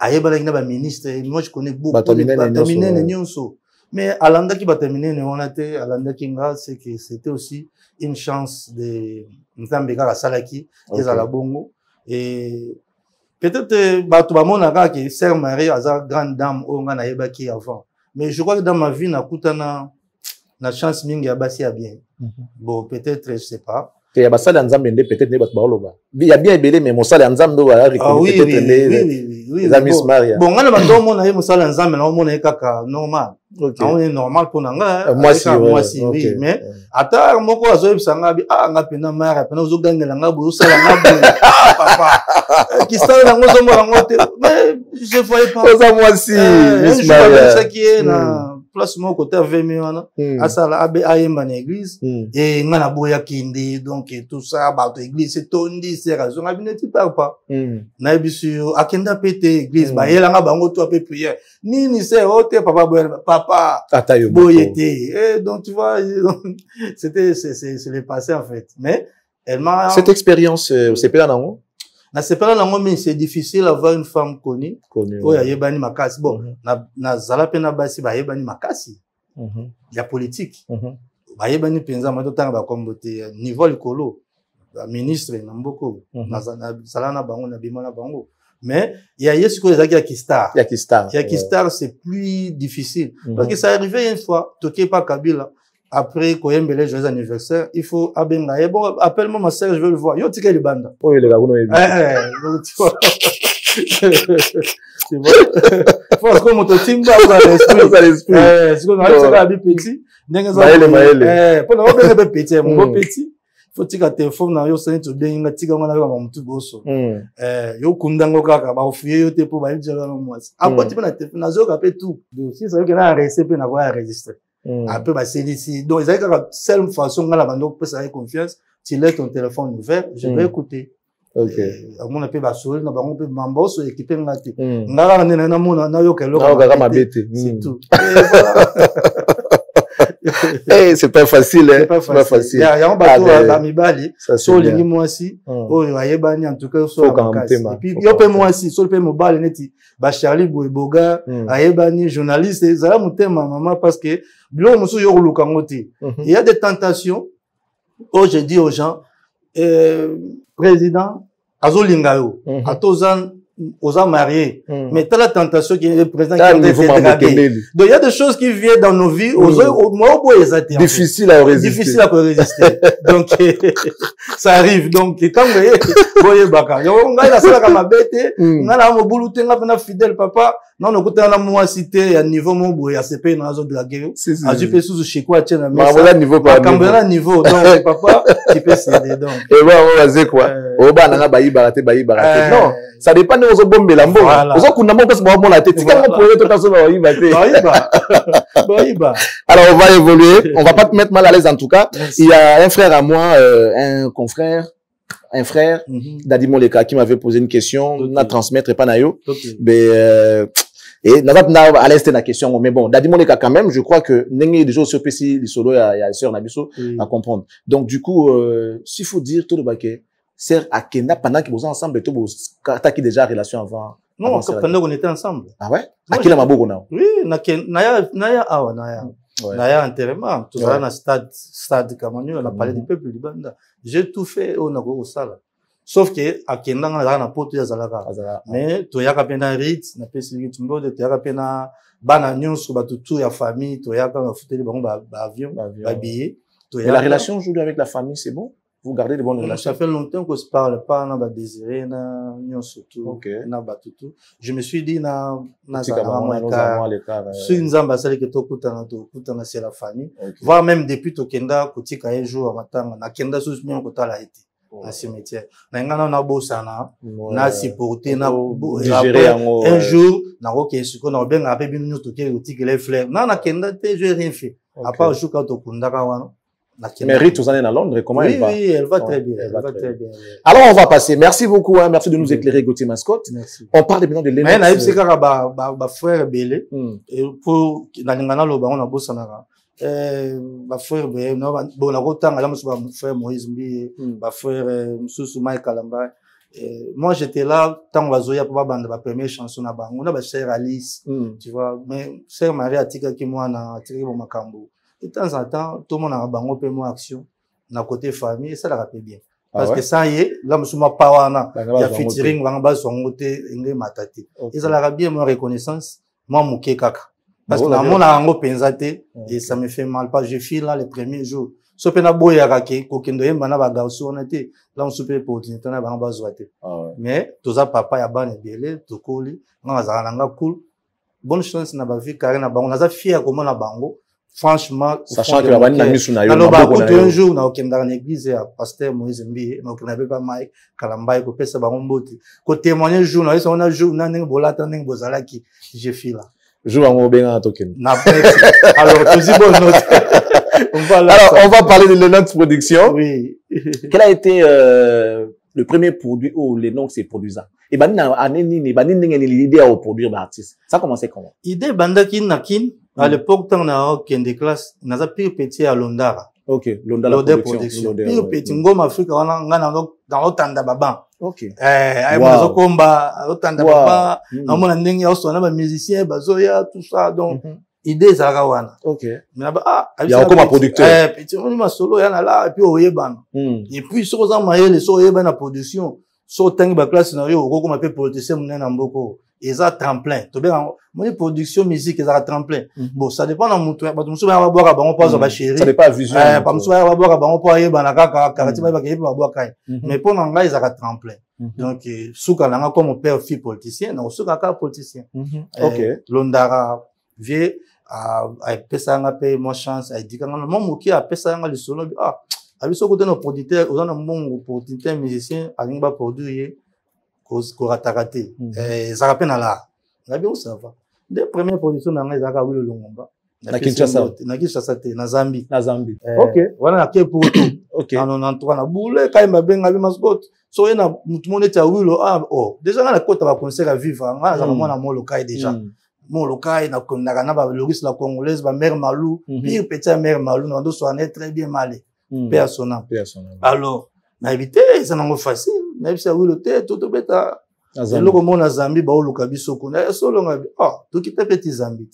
ayeba la ministre, moi je connais beaucoup de nyonso. Mais à l'anda qui va terminer, on a été, à l'anda kinga, c'est que c'était aussi une chance de, Nzambega la Salaki, et à la Bongo, et peut-être, tout le monde a dit que Sœur Marie a une grande dame ou on a ébaqué avant. Mais je crois que dans ma vie, na chance mingi a bassi à bien. Bon, peut-être, je sais pas. Il y a ça l'ensemble peut-être il y a bien belé mais mon salaire ensemble va oui, les amis Maria. Bon, on a pas mon avis mon salaire ensemble mais on est kaka normal. On est normal pour nanga. Moi si oui, mais ata moko azoye bisanga bi nga pena mara pena zo gangela nga bo sala nga papa. Qui sala na ngozo mo ngote mais je voyais pas. Ça moi si Miss Maria. Ça qui est na place mon côté avec moi à sala abe ayemba na église et nga na boya kindi donc tout ça ba to église c'est tondi c'est raison nga bineti pas na bisu akenda pété église ba yela nga bango to apé prière ni c'est hote papa boyété et donc tu vois c'était c'est le passé en fait mais elle m'a cette expérience c'est pas là non na c'est pas là non mais c'est difficile d'avoir une femme connue oh ya yebani makasi bon na zala pena basi ba yebani makasi ya politique ba yebani penza mato tanga ba kombote niveau likolo ba ministre na mboko na zala na bango na bima na bango mais il y a yesu ko ezaki ya kistar c'est plus difficile parce que ça arrivait une fois toqué pas Kabila après koyembele joyeux anniversaire il faut abenga bon appelle-moi ma sœur je veux le voir yo tika libanda oh il est là tu vois c'est bon parce que mon timba dans l'esprit c'est qu'on a ça abi petit ndenge ça pour na obenga petit mon petit faut tika téléphone na yo sani to benga tika ngana ba mutu boso yo kundango kaka ba ofuye yo te po ba njala no mwasi apoti pe na téléphone na zo ka pe tout donc si ça veut que na recevoir na quoi enregistrer après bah c'est ici donc ils avaient la seule façon qu'on a bando peut s'avoir confiance tu laisses ton téléphone ouvert je vais écouter on appelle bah sur na bango pe mambo so équipé ngati ngara na mona na yo kelo c'est tout eh c'est pas facile hein c'est pas facile il y a un bateau à Mibali sur les moi aussi oh ayebani en tout cas so et puis yo pe moi aussi sur le pe mobile neti ba Charlie Boyboga ayebani journaliste zala mutema maman parce que bilo musu yo luka ngoti il y a des tentations oh je dis aux gens président azolinga yo atozan aux mariés mais t'as la tentation qui est le président qui est dégradé donc il y a des choses qui viennent dans nos vies difficile à résister donc ça arrive donc quand boye baka yo ngai la sala kama bete ngala mo bulute ngapena fidèle papa Non, on a moi cité à niveau mon boy à CP dans la zone de la guerre. À tu peux sous chez quoi tiens mais ça niveau pas niveau donc papa tu peux céder donc. Et voilà c'est quoi. Oh bah nanga bayi baraté. Non, ça dépend de aux bombe lambo. Aux kuna mo parce que la tête. Si quand on pourrait tout passer bayi baté. Bayi ba. Alors on va évoluer, on va pas te mettre mal à l'aise en tout cas. Il y a un frère à moi, un confrère, un frère, Dadi Moleka, qui m'avait posé une question, na transmettre pas nayo. Mais et à l'instant la question, mais bon, Dadi Moleka quand même, je crois que n'engé déjà sur PC, les solo, il y a sœur Nabiso à comprendre. Donc du coup, s'il faut dire tout le baquet, sœur Akena pendant qu'ils sont ensemble, tout qui déjà relation avant. Non, pendant qu'on était ensemble. Ah ouais? Akela Maboko na. Oui, Naya enterrement, tout ça na stade Kamanu, on a parlé du peuple du Banda. J'ai tout fait au Nago au Sala. Sauf que Akenda na poto ya zalaka. Mais to yaka pena rit, na pesi rit mbode, to yaka pena bana nyonso ba tutu ya famille, to yaka na futeli bango ba avion, ba billet. Et la relation aujourd'hui avec la famille, c'est bon? Vous gardez de bonnes relations? Ça fait longtemps qu'on se parle pas, na ba désiré, na nyonso tout, na ba tutu. Je me suis dit na sur nzamba sali que to kutana c'est la famille. Voire même depuis to kenda kutika un jour matanga na kenda sous mien ko tala été. Na cimetière na ngana na bosana na supporter na un jour na ko kesuko na benga pe binu to ke utiki les fleurs na kenda te je rien fait à part jour quand to kundaka wana. Mais Rite, vous en êtes à Londres, comment elle va? Oui, elle va très bien. Elle va très bien. Alors, on va passer. Merci beaucoup, hein. Merci de nous éclairer, Gauthier Mascotte. Merci. On parle maintenant de Lennox. Mais, c'est quand frère Belé, et pour, dans l'ingana loba, on a bossé ma frère Belé, bon, la route, mon frère Moïse Mbi, ma frère Moussou Mike Kalamba. Moi, j'étais là, tant que Wazoya pour bande la première chanson na bang. On a ma sœur Alice, tu vois, mais sœur Marie a tiré qui moi na tiré mon macambo. De temps en temps, tout le monde a bango pe mo action na côté famille et ça la rappelle bien. Parce que ça y est, là me suma pawana, il y a featuring banga ba son côté ngé matati. Et ça la rappelle bien mon reconnaissance, moi mouké kaka. Parce que na mon a ngo penzate et ça me fait mal pas je file là les premiers jours. So pe na boya kake ko kendo yemba na ba gausu on était là on super opportunité na banga ba zoate. Mais tout ça papa ya bane belé to koli, nga za nga cool. Bonne chance na ba vie carré na bango, na za fier comment na bango. Franchement, sachant que la banni na misu na yo un jour na okenda na église ya pasteur Moïse Mbi na okenda pe pa Mike Kalamba ko pesa bango mboti ko témoigner jour na on a jour na ndenge bolata ndenge bozalaki je file là jour en obenga token na alors aussi bonne note. Alors on va parler de Lennox Production. Oui. Quel a été le premier produit où Lennox s'est produisant? Et banni na aneni ni banni ndenge ni l'idée à produire l'artiste. Ça a commencé comment? Idée bandaki nakin. À l'époque, quand on a des classes, on a pire petit à Londara. Ok, Londara production. Pire petit, ngoma Afrique, on a dans l'Otanda Baba. Ok. On combat, l'Otanda Baba, on a n'engi aussi, on a un musicien, bazoya, tout ça, donc, idée, ça rawana. Ok. Mais il y a encore un producteur. Petit, on a solo, il y en a là, et puis, au Yeban. Et puis, sur les amaillés, les so Yeban à production, sur tangi ba classe, on a eu, au comme un peu politicien, on a un boko. Et ça tremplin to bien mon production musique et ça tremplin bon ça dépend dans mon truc parce que va boire on passe ba chérie ça dépend vision pas monsieur va boire on peut aller ba na kaka karati ba ke ba boire kai mais pour nga ils ça tremplin donc souka nga comme mon père fille politicien non souka ka politicien OK Londara vie a pesa nga pe moi chance a dit quand mon moki a pesa nga le solo abiso côté nos producteurs on a mon producteur musicien a ngba produire ko ratakate ça rappelle là na bien ça va des premières productions na nga ka wilo longomba na Kinshasa te na Zambie OK voilà na ke pour tout OK on entend na boule kai mabenga bi mascot so ena mutu monde ta wilo déjà na kota ba concert à vivre nga za mona mo lokai déjà mon lokai na na ba loris la congolaise ba mère Malou pire petit mère Malou na do soigner très bien malé personnel alors na éviter ça n'a pas facile na bisa wilo te tout beta le comment na Zambie ba oluka biso kuna solo ngabi tout qui petit Zambie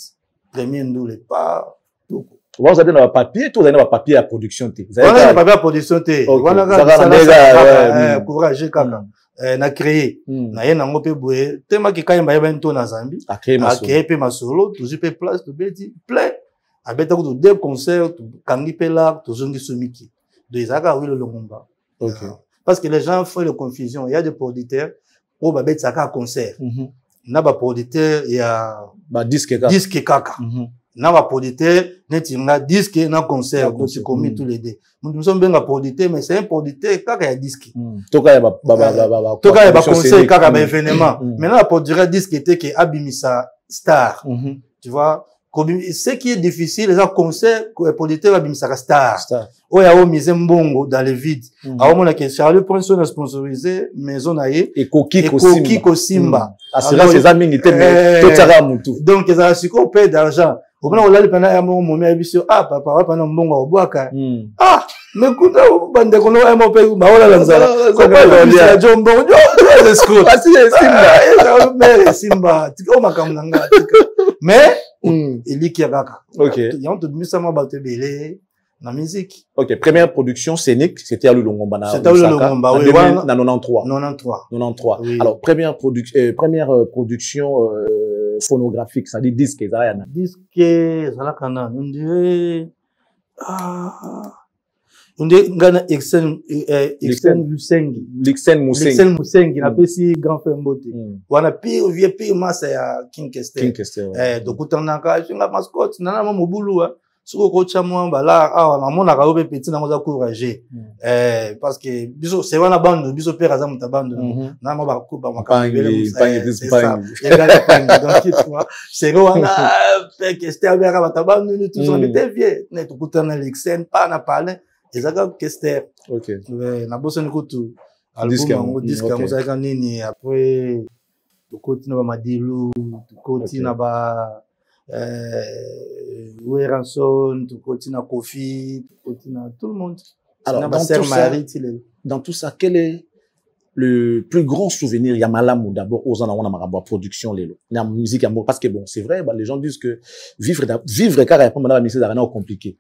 premier ndule pas tout vous avez dans papier tout vous avez dans papier à production te vous avez papier à production te voilà ça courage kaka na créer na yena ngope boye tema ki kayamba ya bento na Zambie a créer pe masolo toujours pe place to beti plein a beta ko deux concerts kangi pe là to zongi sumiki de Isaka wilo longomba. OK. Parce que les gens font la confusion. Il y a des producteurs où babet saka concert. na ba producteur ya ba disque kaka na ba producteur neti nga disque na concert donc c'est commis tous les deux nous sommes bien producteur mais c'est un producteur kaka ya disque toka ya ba concert kaka ba événement maintenant la producteur disque était que abimisa star tu vois ce qui est difficile les concert producteur abimisa star oya o mise mbongo dans le vide aomona que Charlie Prince a sponsorisé maison naie et Koki Kosimba assurance ses amis n'étaient mais tout ça mutu donc ils ont siko paye d'argent au moment où là pendant un moment mais biso papa pendant mbongo obwaka mais kuta bande kono mo paye ba ola lanzala ko ba dia jombo jo school asi Simba mais Simba tiko makamanga mais il qui kaka OK y'a tout mis ça ma batte belé la musique. OK, première production scénique, c'était à Lulongomba. C'était à Lulongomba, oui. En 93. 93. Oui. Alors, première production phonographique, ça dit disque, ça y disque, ça la kana. On dirait Ghana Exen Musengi. Lixen Musengi, na pesi grand frère Mbote. Wana pire vieux pire massa ya King Kester. Donc utanga nga mascotte nana mobulu soko kocha mwamba la na mona ka obe petit na moza courager parce que biso c'est wana bande biso père aza muta bande na ma ba coupa makabele donc tu vois c'est wana père Kester abeka batabande ni tout ça était vieux na tukutana Lixen pa na parler ezaka Kester OK na bossa ni kutu album disque muzaka nini après tukoti na ba Madilu tukoti na ba Ranson, tout continue à Kofi, tout continue à tout le monde. Alors, dans tout ça, quel est le plus grand souvenir Yamalam ou d'abord aux en production la musique parce que bon c'est vrai les gens disent que vivre carrément dans la musique c'est compliqué.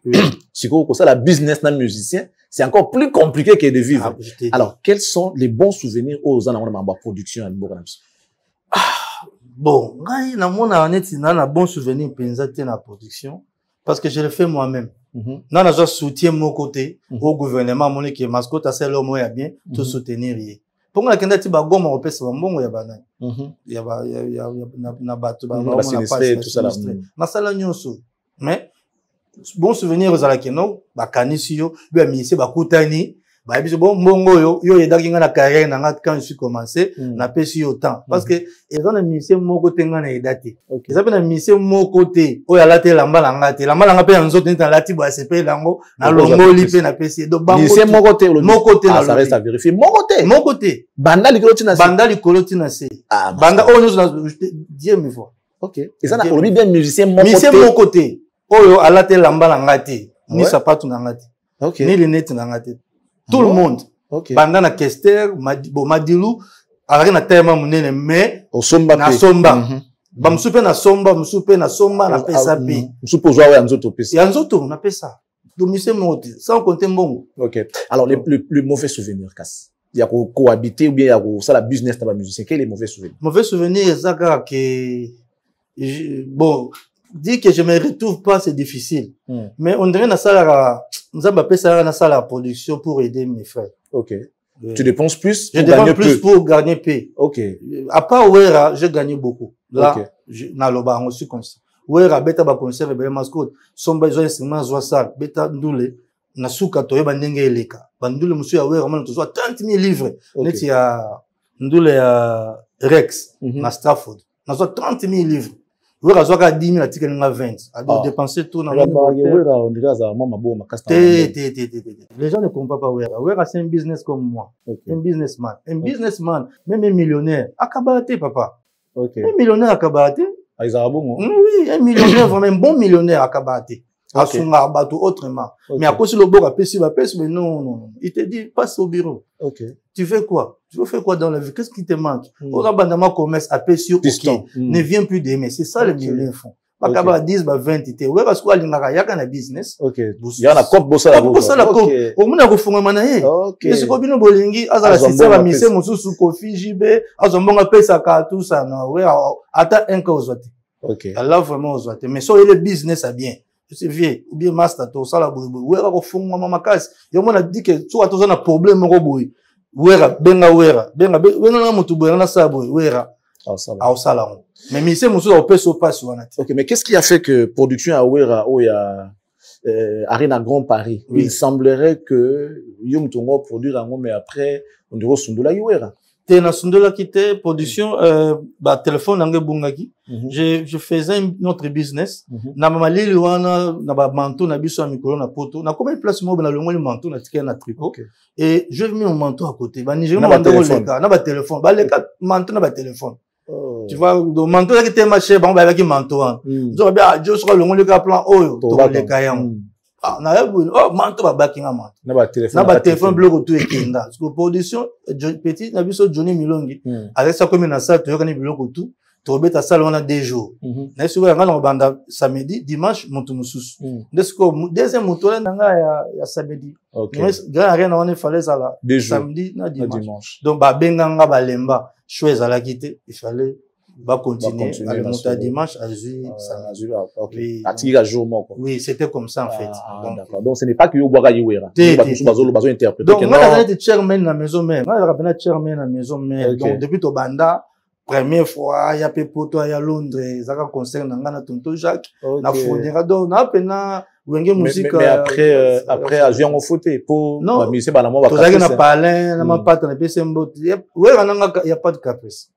C'est quoi ça la business d'un musicien c'est encore plus compliqué que de vivre. Alors quels sont les bons souvenirs aux en production bon, na bon souvenir penza te na production parce que je le fais moi-même. Na je soutiens mon côté au gouvernement mon qui mascotte c'est le moyen bien tout soutenir yé. Pour moi kenda ti ba goma opesa mbongo ya bana. Ya ba na bato ba na tout ça là. Na sala nyonso. Mais bon souvenir aux alakeno ba kanisi yo bi amisi ba kutani ba biso bon mbongo yo yedaki nga na carrière na nga quand je suis commencé na pesi yo temps parce que ils ont un musicien moko tenga na edate ils ont un musicien moko te o ya late lamba la nga pe nzoto nta lati ba sepe lango na longoli pe na pesi do bango musicien moko te ça reste à vérifier moko te banda likolo tina se banda o nous na Dieu me voit OK et ça na olobi bien musicien moko te oyo alate lamba la ngati ni sapatu na ngati OK ni lunette na ngati tout le monde. Pendant la Kester, Madilu, avec na tema munene mais na somba. Ba msupe na somba na pesa pi. Msupe joa ya nzoto pesa. Ya nzoto na pesa. Donc monsieur monte sans compter mbongo. OK. Alors le mauvais souvenir casse. Il y a cohabiter ou bien il y a ça la business dans la musique. Quel est le mauvais souvenir? Mauvais souvenir ça que bon dire que je me retrouve pas c'est difficile. Mais on dirait na sala nous avons appelé ça la production pour aider mes frères. OK. Tu dépenses plus pour gagner plus pour gagner peu. OK. À part Wera, j'ai gagné beaucoup. Là, na loba on suis comme ça. Wera beta ba concert be mascotte. Somba zo instrument zo ça beta ndule na suka to yeba ndenge eleka. Bandule musu ya Wera mana to 30 000 livres. Neti ya ndule ya Rex na Stafford. Na 30 000 livres. Oui, à 10 000, à 20. Alors, dépenser tout dans le les gens ne comprennent pas Wera, c'est un business comme moi. Un businessman. Un businessman, même un millionnaire. Akabate, papa. Un millionnaire Akabate. Oui, un millionnaire, vraiment un bon millionnaire Akabate. Asunga bateau autrement. Mais à cause de l'obor, mais non. Il te dit, passe au bureau. Tu fais quoi? Tu veux faire quoi dans la vie? Qu'est-ce qui te manque? On a bandama commerce à Pessio, ne vient plus d'aimer. C'est ça les millionnaires font. Pas qu'à 10, 20, t'es. Ouais, parce qu'il y a un business. Il y a un cop, bossa la cop. Au moins, il faut manayer. Et ce qu'on vient bolingi, à la système, à mise, mon sous Kofi, JB, à son bon appel, ça, tout ça, non, ouais, attends un cas aux autres. Alors, vraiment aux autres. Mais ça, il est business à bien. C'est vieux, ou bien master, tout ça, la boui, ouais, au fond, maman, casse. Et on a dit que, tu as toujours un problème, Wera, benga, non, mutu, na saboui, Wera. au salon. Mais mise musu au peso pas sur un. Ok, mais qu'est-ce qui a fait que production à Ouera, où il y a Arena Grand Paris, il semblerait que Yom Tongo produire un mais après on dirait Sundula Ouera. T'es na Sundula qui était production téléphone nange bungaki. Je faisais notre business. Na mamali wana na ba manteau na biso mikolo na poto. Na combien de place mo na longo le manteau na ticket na tricot. Et je mis mon manteau à côté. Ba Nigeria na ba téléphone. Ba le manteau na ba téléphone. Tu vois, donc manteau là qui était marché, bon, avec manteau. Donc bien, je serai le monde qui a plan oh, donc les caillants. Ah, na oh manteau ba bakinga manteau. Na ba téléphone bloc tout et kenda. Parce que production petit na biso Johnny Milongi. Avec ça comme na salle, tu vois quand bloc tout. Tu beta salle on a 2 jours. Na souvent ngana banda samedi, dimanche monto mususu. Ndesiko deuxième moto là nga ya samedi. Mais grand rien on fallait ça là. Samedi na dimanche. Donc ba benganga ba lemba. Choix à la quitter, il fallait continuer à le monter à dimanche, à samedi. Oui, c'était comme ça en fait. Donc ce n'est pas que vous boire Iwera. Vous interpréter. Donc moi j'étais chairman à la maison mère. Moi j'étais chairman à la maison mère. Donc depuis au banda, première fois il y a Pepoto, il y a Londres, ça concert na tonton Jacques, na fondera donc na pena wenge musique. Mais après à jouer en fauteuil pour non, mais c'est pas la moi. Tout ça qui na parlé, na ma patte na pese mbote. Ouais, il y a pas de caprice.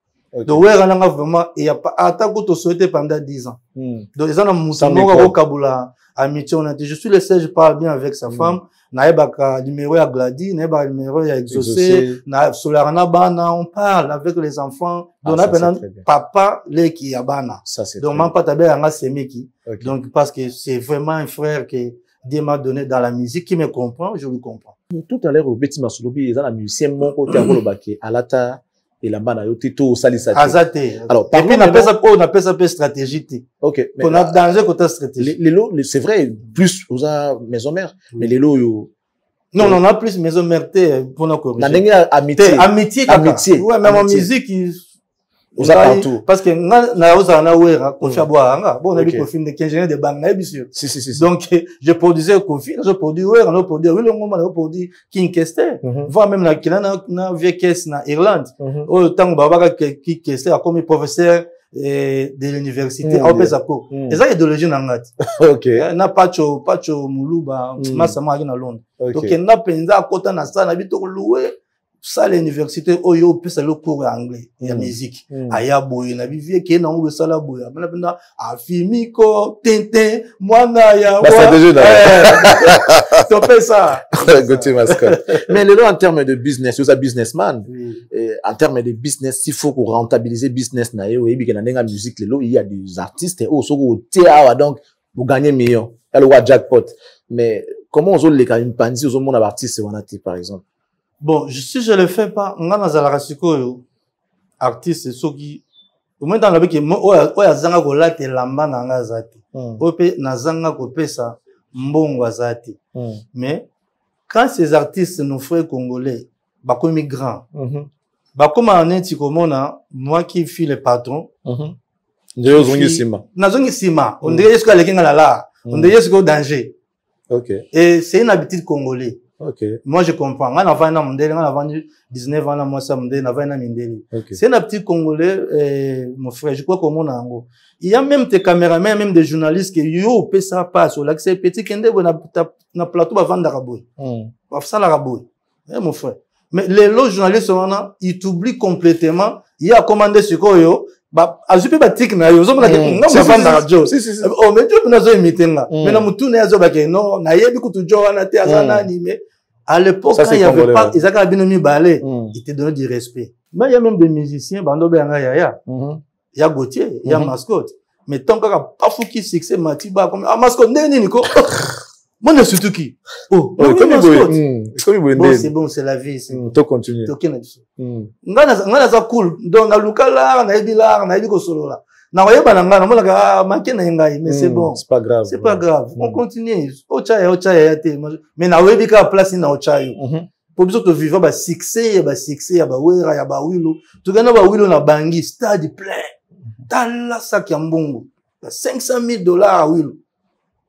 Donc ouais, vraiment il y a pas attaque que tu souhaitais pendant 10 ans. Donc ils ont musulman au Kabula amitié on a dit je suis le seul je parle bien avec sa femme. Naebaka numéro ya Gladi, naeba numéro ya Exaucé, na Solarana bana on parle avec les enfants. Donc on a papa les qui ya bana. Donc man pas taber anga semiki. Donc parce que c'est vraiment un frère que Dieu m'a donné dans la musique qui me comprend, je le comprends. Tout à l'heure au Betty Masolobi, ils ont un musicien mon côté à Golobake, Alata et la bana yo tito salisa. Azate. Alors et puis on appelle ça stratégie. OK. On a danger côté stratégie. Les lots, c'est vrai, plus aux maison mère, mais les lots yo non, on a plus maison mère pour nous corriger. Amitié. Ouais, même en musique aux partout. Parce que na ozana wera kofi aboanga. Bon, on a vu kofi de 15 de banga bien sûr. Si. Donc je produisais kofi, je produis wera, on produit oui le moment on produit King Kester. Voir même na vieux caisse na Irlande. Au temps baba qui Kester a comme professeur de l'université au Pesako. Et ça idéologie na ngati. OK. Na pacho muluba masa mwa na Londres. Donc na penza kota na ça na bito louer ça l'université oyo pesa le cours anglais ya musique aya boye na bivie ke na ngo sala boye na afimiko tintin mwana ya wa to pesa Gauthier Mascotte. Mais le en termes de business, vous êtes businessman. En termes de business, s'il faut qu'on rentabiliser business na yo et bi na ndenga musique lelo il y a des artistes au soko tia donc vous gagnez millions. Elle wa jackpot. Mais comment on les quand une pandie aux monde artiste wanati par exemple. Bon, si je le fais pas, on a nazala sikoyo artiste soki au moins dans la bec oya zanga ko late lamba na nga zati. Ope nazanga ko pesa mbongo zati. Mais quand ces artistes nos frères congolais bako migrants bako maneti komona moi qui suis le patron ndio zongi sima on dirait jusqu'à lekinga la on dirait jusqu'au danger. OK. Et c'est une habitude congolais. OK. Moi, je comprends. On a vendu 19 ans, moi, ça c'est un petit Congolais, mon frère. Je crois qu'on a il y a même des caméramans, même des journalistes qui, yo, paye ça passe, ou l'accès petit, kende, na plateau, va vendre la rabouille. Va faire la rabouille. Mon frère. Mais les lots journalistes, ils t'oublient complètement. Il a commandé ce qu'on yo. Bah, azupe batik na yo, zomo na vendre la radio. Oh, mais tu peux nous imiter là. Mais na mutu na zo bake non, na yebi kutujo wana te azana animé. À l'époque, quand il y avait pas, ils avaient bien mis balai, ils te donnaient du respect. Mais il y a même des musiciens, bando benga yaya. Il y a Gauthier, il y a Mascotte. Mais tant qu'on a pas fou qui succès, Matiba, comme, ah, Mascotte, n'est nico. Moi, ne suis qui? Oh, bon, c'est bon, c'est la vie, c'est. Tout continue. Ngana za cool. Donc, na lukala, na ebila, na ebiko solo là. Na wayeba na ngana, moi, la manqué na ngai, mais c'est bon. C'est pas grave. C'est pas grave. On continue. Ochaya, te. Mais na webika place na ochayo. Pour biso to vivre ba succès, ya ba wera, ya ba wilo. Tu gana ba wilo na bangi, stade plein. Tala sac ya mbongo. $500,000 à wilo.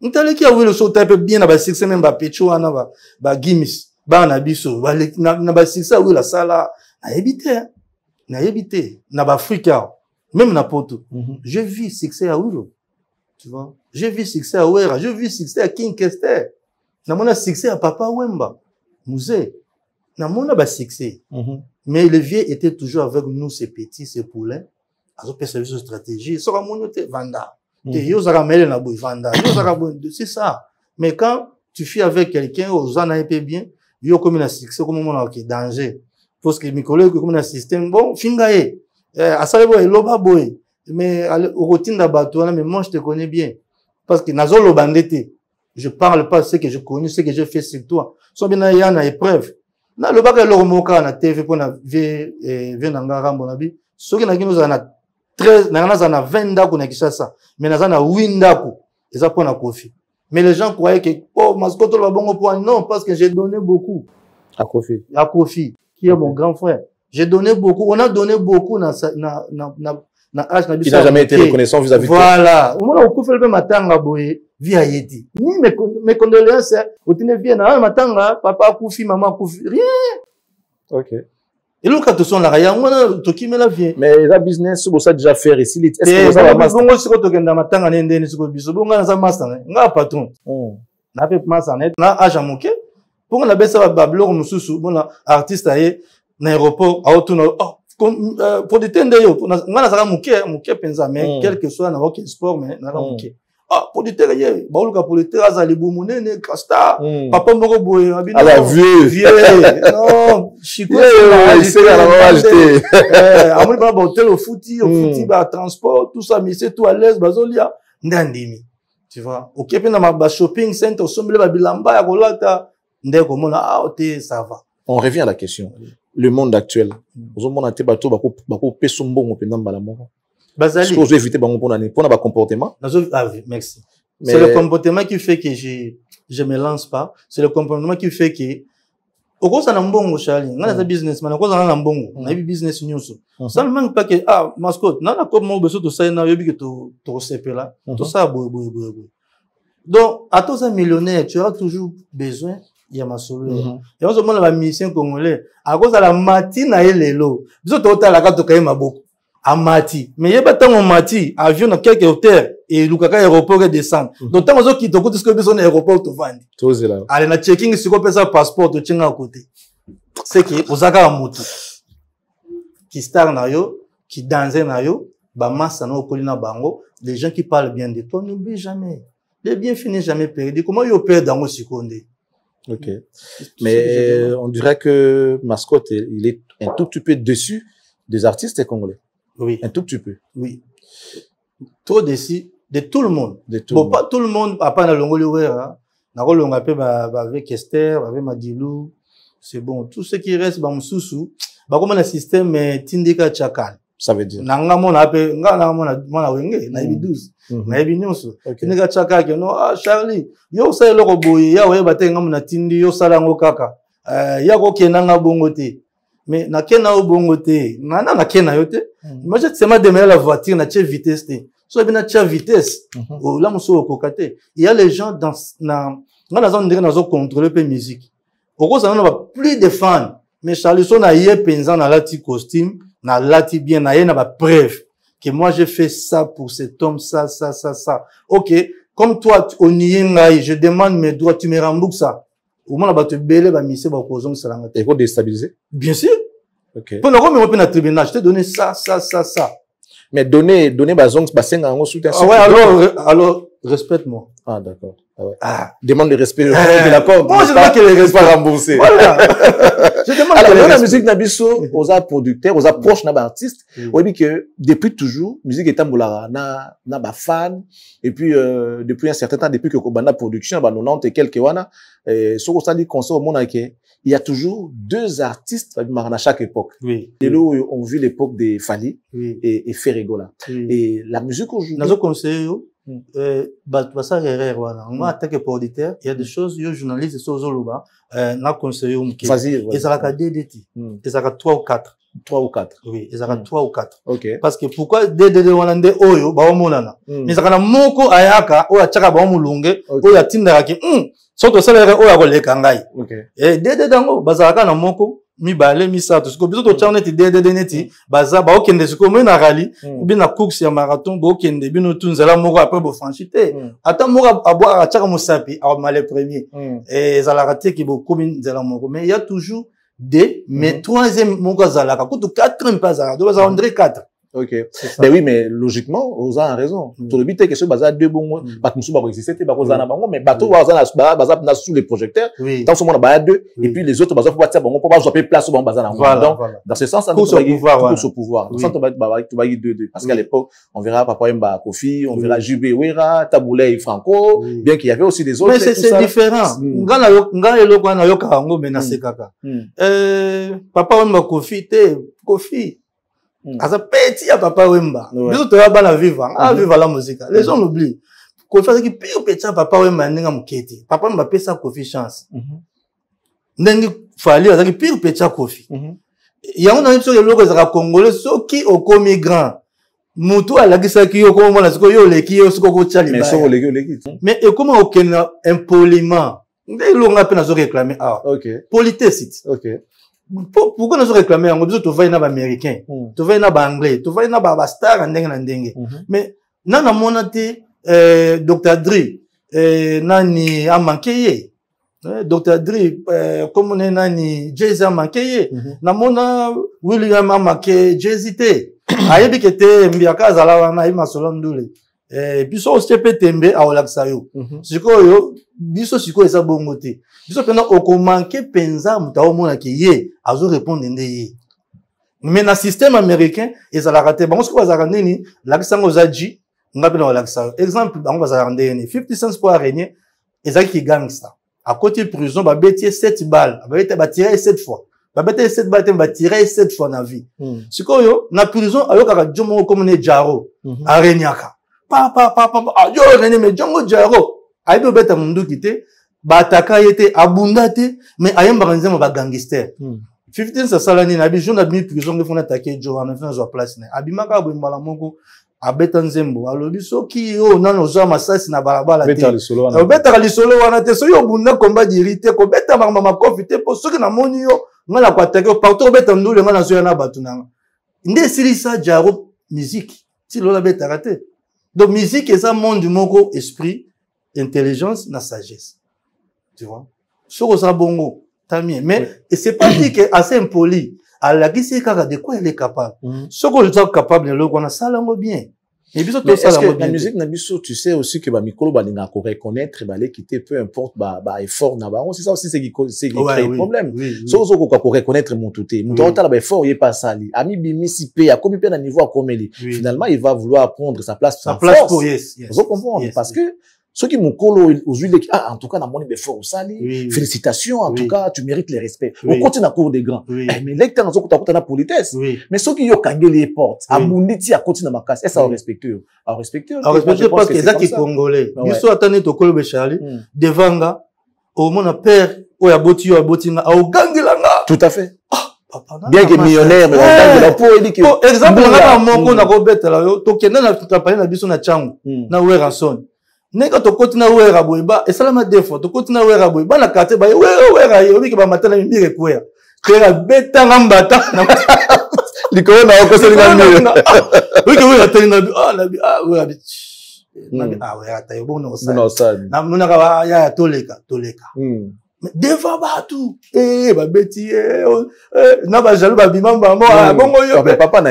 Ntale ki a wilo so tape bien na ba succès même ba pecho wana ba gimis. Ba na biso, na ba succès wilo sala na ebité. Na ba Afrika. Même na poto. Je vis succès à Oulo. Tu vois? Je vis succès à Ouera. Je vis succès à King Kester. Na mona succès à Papa Wemba. Musée. Na mona ba succès. Mais le vieux était toujours avec nous, ces petits, ces poulains. Azo pe service de stratégie. Sora mono te vanda. Te yo zara mele na boy vanda. Yo zara boy. C'est ça. Mais quand tu fuis avec quelqu'un, aux gens un peu bien, yo comme un succès, comme on a ok, danger. Parce que mes collègues, comme un système, bon, fingaye. À ça, boy, loba boy. Mais, au routine d'abattoir, mais moi, je te connais bien. Parce que, nazo lo bandete. Je parle pas de ce que je connais, ce que j'ai fait sur toi. So bien, il y a une épreuve. Na, le bac, le moka, na TV, pour na, nanga rambo, nabi. Ce qui n'a qui nous en a 13, n'a 20 daku, na kishasa. Mais n'a en a 8 daku. Et ça, pour na Kofi. Mais les gens croyaient que, oh, mascotte, le bon point. Non, parce que j'ai donné beaucoup. À Kofi. À Kofi, qui est mon grand frère. J'ai donné beaucoup. On a donné beaucoup dans il n'a jamais été reconnaissant vis-à-vis de toi. Voilà. Au moment où Kofi le matanga boye, via Yeti. Ni mes condoléances, au tine vienne, matanga, papa Kofi, maman Kofi, rien. Ok. Et là, quand tu son là, il y a un toki me la vient. Mais la business, c'est pour ça déjà faire ici. Est-ce que ça va master? Bongo siko tokenda matanga nende ni siko biso. Bongo na za master ne. Nga patron. Na pe master net. Na aja moke. Pour na besa bablo mususu, bona artiste aye na aéroport autour oh pour détendre yo. Nga na za moke penza mais quel que soit na aucun sport mais na moke. Ah, pour du terrain, baoluka pour le terrain, ça les boumounene, casta, papa moko boye, abino. Alors, vieux. Non, chico. Il sait la majorité. Amoni ba hôtel au footy, ba transport, tout ça, mais c'est tout à l'aise, bazolia, ndandimi. Tu vois. Ok, puis na ma shopping center, somble ba bilamba, ya kolata, ndeko mona, ah, ok, ça va. On revient à la question. Le monde actuel. Vous avez monté bateau, bako pesumbongo pendant la mort. Est-ce que je vais éviter pour un comportement? Ah oui, merci. C'est le comportement qui fait que je me lance pas. C'est le comportement qui fait que, au cours ça n'a bon Charlie, on a un businessman, au cours ça n'a bon, on a eu business news. Ça ne manque pas que, ah, mascotte, non, comme moi, besoin de ça, il y a eu que tu recèpes là, tout ça, donc, à tous un millionnaire, tu auras toujours besoin. Il y a ma solution. Et on se demande la mission congolaise. À cause de la matine à l'élo. Vous êtes au total à quand tu beaucoup. À Mati. Mais il y a pas tant en Mati, avion dans quelques hauteurs, et Lukaka aéroport et descend. Donc, tant que tu te ce que besoin aéroport te vendre. Tout c'est là. Allez, na checking, si on peut ça passeport, tu tiens à côté. C'est que, Osaka a moto. Qui star na yo, qui danse na yo, ba massa na okolina bango, les gens qui parlent bien de toi, n'oublie jamais. Les bienfaits n'est jamais perdu. Comment yo perd dans au seconde? Ok. Mais, on dirait que Mascotte, il est un tout petit peu dessus des artistes congolais. Oui. Un tout petit peu. Oui. Trop déçu de tout le monde. De tout bon, pas tout le monde, à part dans l'Ongolé, hein. Dans l'Ongolé, avec Esther, avec Madilou. C'est bon. Tout ce qui reste, bah, Moussoussou. Bah, comme un système, Tindika Chakal. Ça veut dire. Nanga mon appel, nanga mon wenge, na ibi 12. Na ibi nyonso. Tindika Chakal, que non, ah, Charlie. Yo, ça, le robot, ya, ouais, bate, ngam na tindi, yo, salango kaka. Ya, koke, nanga bongote. Mais na kena o bongote, na kena yote. Imagine c'est ma démarrer la voiture na tche vitesse te. So bien na tche vitesse. O la muso kokate. Il y a les gens dans na zone dire na zo contrôler pe musique. Au cause ça na plus de fans. Mais Charlie son na yé penza na lati costume, na lati bien na yé na ba preuve que moi j'ai fait ça pour cet homme ça. OK, comme toi on y est, je demande mes droits, tu me rembourses ça. Au moins, on te belé, ba mise, ba kozong salanga. Et faut déstabiliser? Bien sûr. Ok. Pour nous remettre dans le tribunal, je t'ai donné ça. Mais donner bazong, basen en soutien. Ah ouais, alors, respecte-moi. Ah, d'accord. Ah ouais. Ah. Demande le respect. D'accord. Moi, je demande que le respect pas remboursé. Voilà. Je demande alors, dans la musique nabiso, aux producteurs, aux approches na artistes, on dit que depuis toujours, musique est tambolara, na ba fan, et puis, depuis un certain temps, depuis que Kobana production, ba 90 et quelques wana, sur au stade concert au monde, il y a toujours deux artistes à chaque époque. Oui. Et là, on vit l'époque des Fali et Ferregola. Et la musique aujourd'hui. Dans le conseil, ça erreur voilà. Moi, en tant que producteur, il y a des choses, yo journaliste, so zoloba, na conseil Vas-y. Et ça va DDT. Et ça va 3 ou 4. 3 ou 4. Oui, et ça va 3 ou 4. OK. Parce que pourquoi DDD wanande oyo ba omonana. Mais ça kana moko ayaka oya chaka ba omulunge, oya tindaka ki soto salaire oya koleka ngai. OK. Et DDD dango bazaka na moko mibale misato siko biso to chana ti dede neti baza ba okende siko mo na rally bi na course ya marathon bo okende bino tunzala moko après bo franchité ata moko aboa achaka mosapi a malé premier ezala raté ki bo komi nzela moko mais il y a toujours deux mais troisième moko zala ka kutu quatrième pas zala do baza André 4. Ok. Ben oui, mais logiquement, Oza a raison. Tout le but est que ce bazar deux bons, pas comme ça, va exister, pas cause d'un bango, mais bateau, bazar, na sous les projecteurs. Tant ce monde, bazar deux, et puis les autres, bazar, faut pas bon, pour pas jouer place au bazar. Donc, dans ce sens, tout ce pouvoir. Dans ce sens, tu vas y deux. Parce qu'à l'époque, on verra Papa Mba Kofi, on verra Jubé Wera, Taboulay Franco, bien qu'il y avait aussi des autres. Mais c'est différent. Nga elo kwa na yo karango menacé kaka. Papa Mba Kofi, Kofi. Asa petit ya Papa Wemba. Biso to ya bana vivre, vivre la musique. Les gens l'oublient. Kofi ça qui pire petit ya Papa Wemba ninga muketi. Papa Wemba pesa Kofi chance. Ndengi fali asa qui pire petit ya Kofi. Ya on a une chose le logo za congolais soki okomi grand. Mutu alakisa ki yo ko mona siko yo leki yo siko ko chali. Mais so leki. Mais et comment okena impoliment. Ndé longa pe na zo réclamer OK. Politesse. OK. Pourquoi nous réclamer en gros tu vas na ba américain, tu vas na ba anglais, tu vas na ba star ndenge na ndenge. Mais nana monate Dr. Dre nani a manqué Dr. Dre comme on est nani Jay-Z a manqué na mona William a manqué Jay-Z té ayebi kete mbiaka zala wana ima solondule puis so stepe tembe a olaksa yo sikoyo biso sikoyo eza bongo te biso pena okomanke penza mutao mona ke ye azo répondre nde ye mais na système américain ezala raté bango siko bazaka nini lakisango zaji ngapi na olaksa exemple bango bazala ndene 50 cents pour araignée ezaki ki gangster à côté prison ba betier 7 balles ba tirer 7 fois ba betier 7 balles ba tirer 7 fois na vie sikoyo na prison ayokaka jomo comme ne jaro araignaka papa yo rené mais jongo jaro aibe beta mundu kité bataka yete abundate mais ayemba nzema ba gangster 15 sa salani na bi journée de prison de fona attaquer jo en fin zo place na abimaka bo mbala moko abeta nzembo alobi soki yo nano zo masasi na balabala te beta lisolo wana te so yo bunda combat dirité ko beta mama makofi te po soki na moni yo ngala kwa attaquer partout beta ndule ngana zo yana batuna nde silisa jaro musique si lola beta raté. Donc, musique, c'est un monde du moko, esprit, intelligence, na sagesse. Tu vois? Ce que ça bongo, t'as mis. Mais, et c'est pas dit que assez impoli. À la qui c'est de quoi elle est capable. Ce que je suis capable de le qu'on a ça langue bien. Et puis, mais est-ce que la musique, tu sais aussi que Mikolo va reconnaître, les quitter, peu importe, effort, c'est ça aussi, c'est qui crée le problème. Sauf qu'on reconnaître mon touté. Mon total, effort, il est pas sali. Ami Bimisi P, à combien de niveau à combien finalement, il va vouloir prendre sa place. Sa place pour yes. Vous comprenez? Parce que, ceux qui m'ont collé aux huiles, en tout cas, dans mon effort au sali, félicitations, en tout cas, tu mérites les respects. On continue à cours des grands. Mais l'électeur, on a la politesse. Mais ceux qui ont kangé les portes, à Mouniti, à continuer à ma casse, est-ce à respecter? À respecter parce que ça qui est congolais. Ils sont attendus au col Béchali, devant, au mon père, ou à Boti, au Gangilanga. Tout à fait. Bien que millionnaire, mais la peau, il dit que. Exemple, on a un mot, on a Robert, to kenda na tutapane na biso na changu, na wera son. Neka to kotina wera boyba, et salama defo, to kotina wera boyba, na kate ba, wera yo, bi ke ba matala mbire kwea. Kwea beta ngambata. Likolo na oko seli ngambire. Oui que wera tani na wera bi. Wera tayo bon no sa. Na muna ka ya toleka. Devant batou ba beti na ba jalo ba bimamba mo bongo yo papa na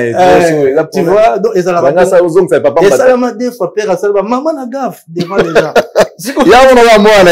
tu vois donc ezala ba ça ozong ça papa et ça ma des fois père ça maman na gaffe devant les gens ya on va moi na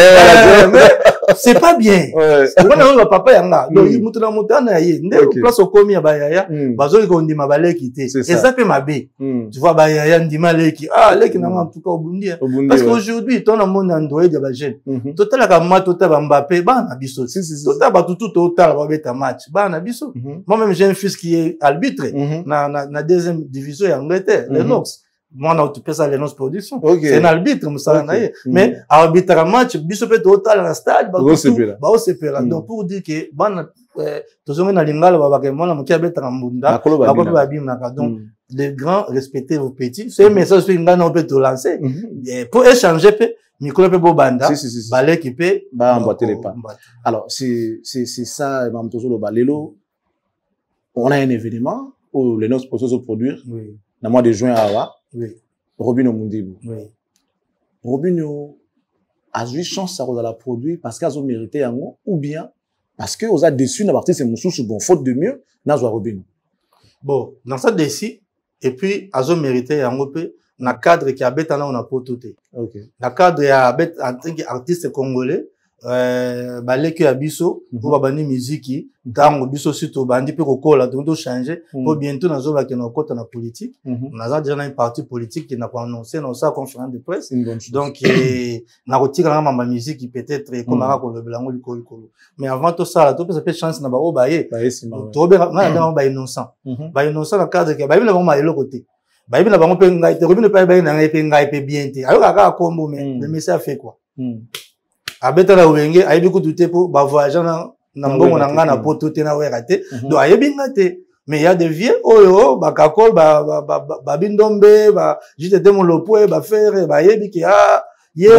c'est pas bien on va papa yanga donc il mutuna mutana ye nde place okomi ya ba yaya bazo ko ndima baleki te et ça peut mabe tu vois ba yaya ndima leki leki na en tout cas obundi parce qu'aujourd'hui ton monde Android ya ba jeune total ka ma total ba Mbappé bana biso total ba tout total ba beta match bana biso moi même j'ai un fils qui est arbitre na deuxième division ya Angleterre les Knox moi on a tout ça les Knox production c'est un arbitre musala na ye mais arbitre match biso peut total na stade ba o sepela donc pour dire que bana tozonga na lingala ba ke mona mokia beta mbunda ba ko ba bimna donc les grands respectez vos petits c'est un message que ngana on peut te lancer pour échanger Mikolo pe bobanda balé qui peut emboîter les pas. Alors c'est ça Mam Tozolo balelo on a un événement où les notes peuvent se produire. Oui. Dans le mois de juin à Oui. Robinho Mundibu. Oui. Robinho a eu chance à la produire parce qu'ils ont mérité un mot ou bien parce qu'ils ont déçu dans la partie de ces bon, faute de mieux, n'a pas Robinho. Bon, dans ça déçu, et puis, ils ont mérité un mot, dans le cadre qui a bête on a pas tout. Ok. Dans le cadre qui a bête en tant qu'artiste congolais, baleki ya biso ou babani musique tango biso surtout bandi pe kokola donc changer pour bientôt nazo ba kena kota na politique naza déjà na un parti politique qui n'a pas annoncé dans sa conférence de presse donc na kotika na mama musique peut-être comme aka ko lobelango likolo mais avant tout ça là to peut chance na ba o baye to be na ba innocent na cadre que ba bi na ba ma côté ba bi na ba pe ngai te ko bi na pa ba na ngai pe ngai pe bien te ayo kaka kombo mais le message fait quoi abeta la wenge ayebi kututé po ba voyager na mbongo na nga na poto te na werate donc ayebi ngate mais il y a des vieux oyo ba kakol ba bindombe ba jite te molopo ba faire ba yebi ki ye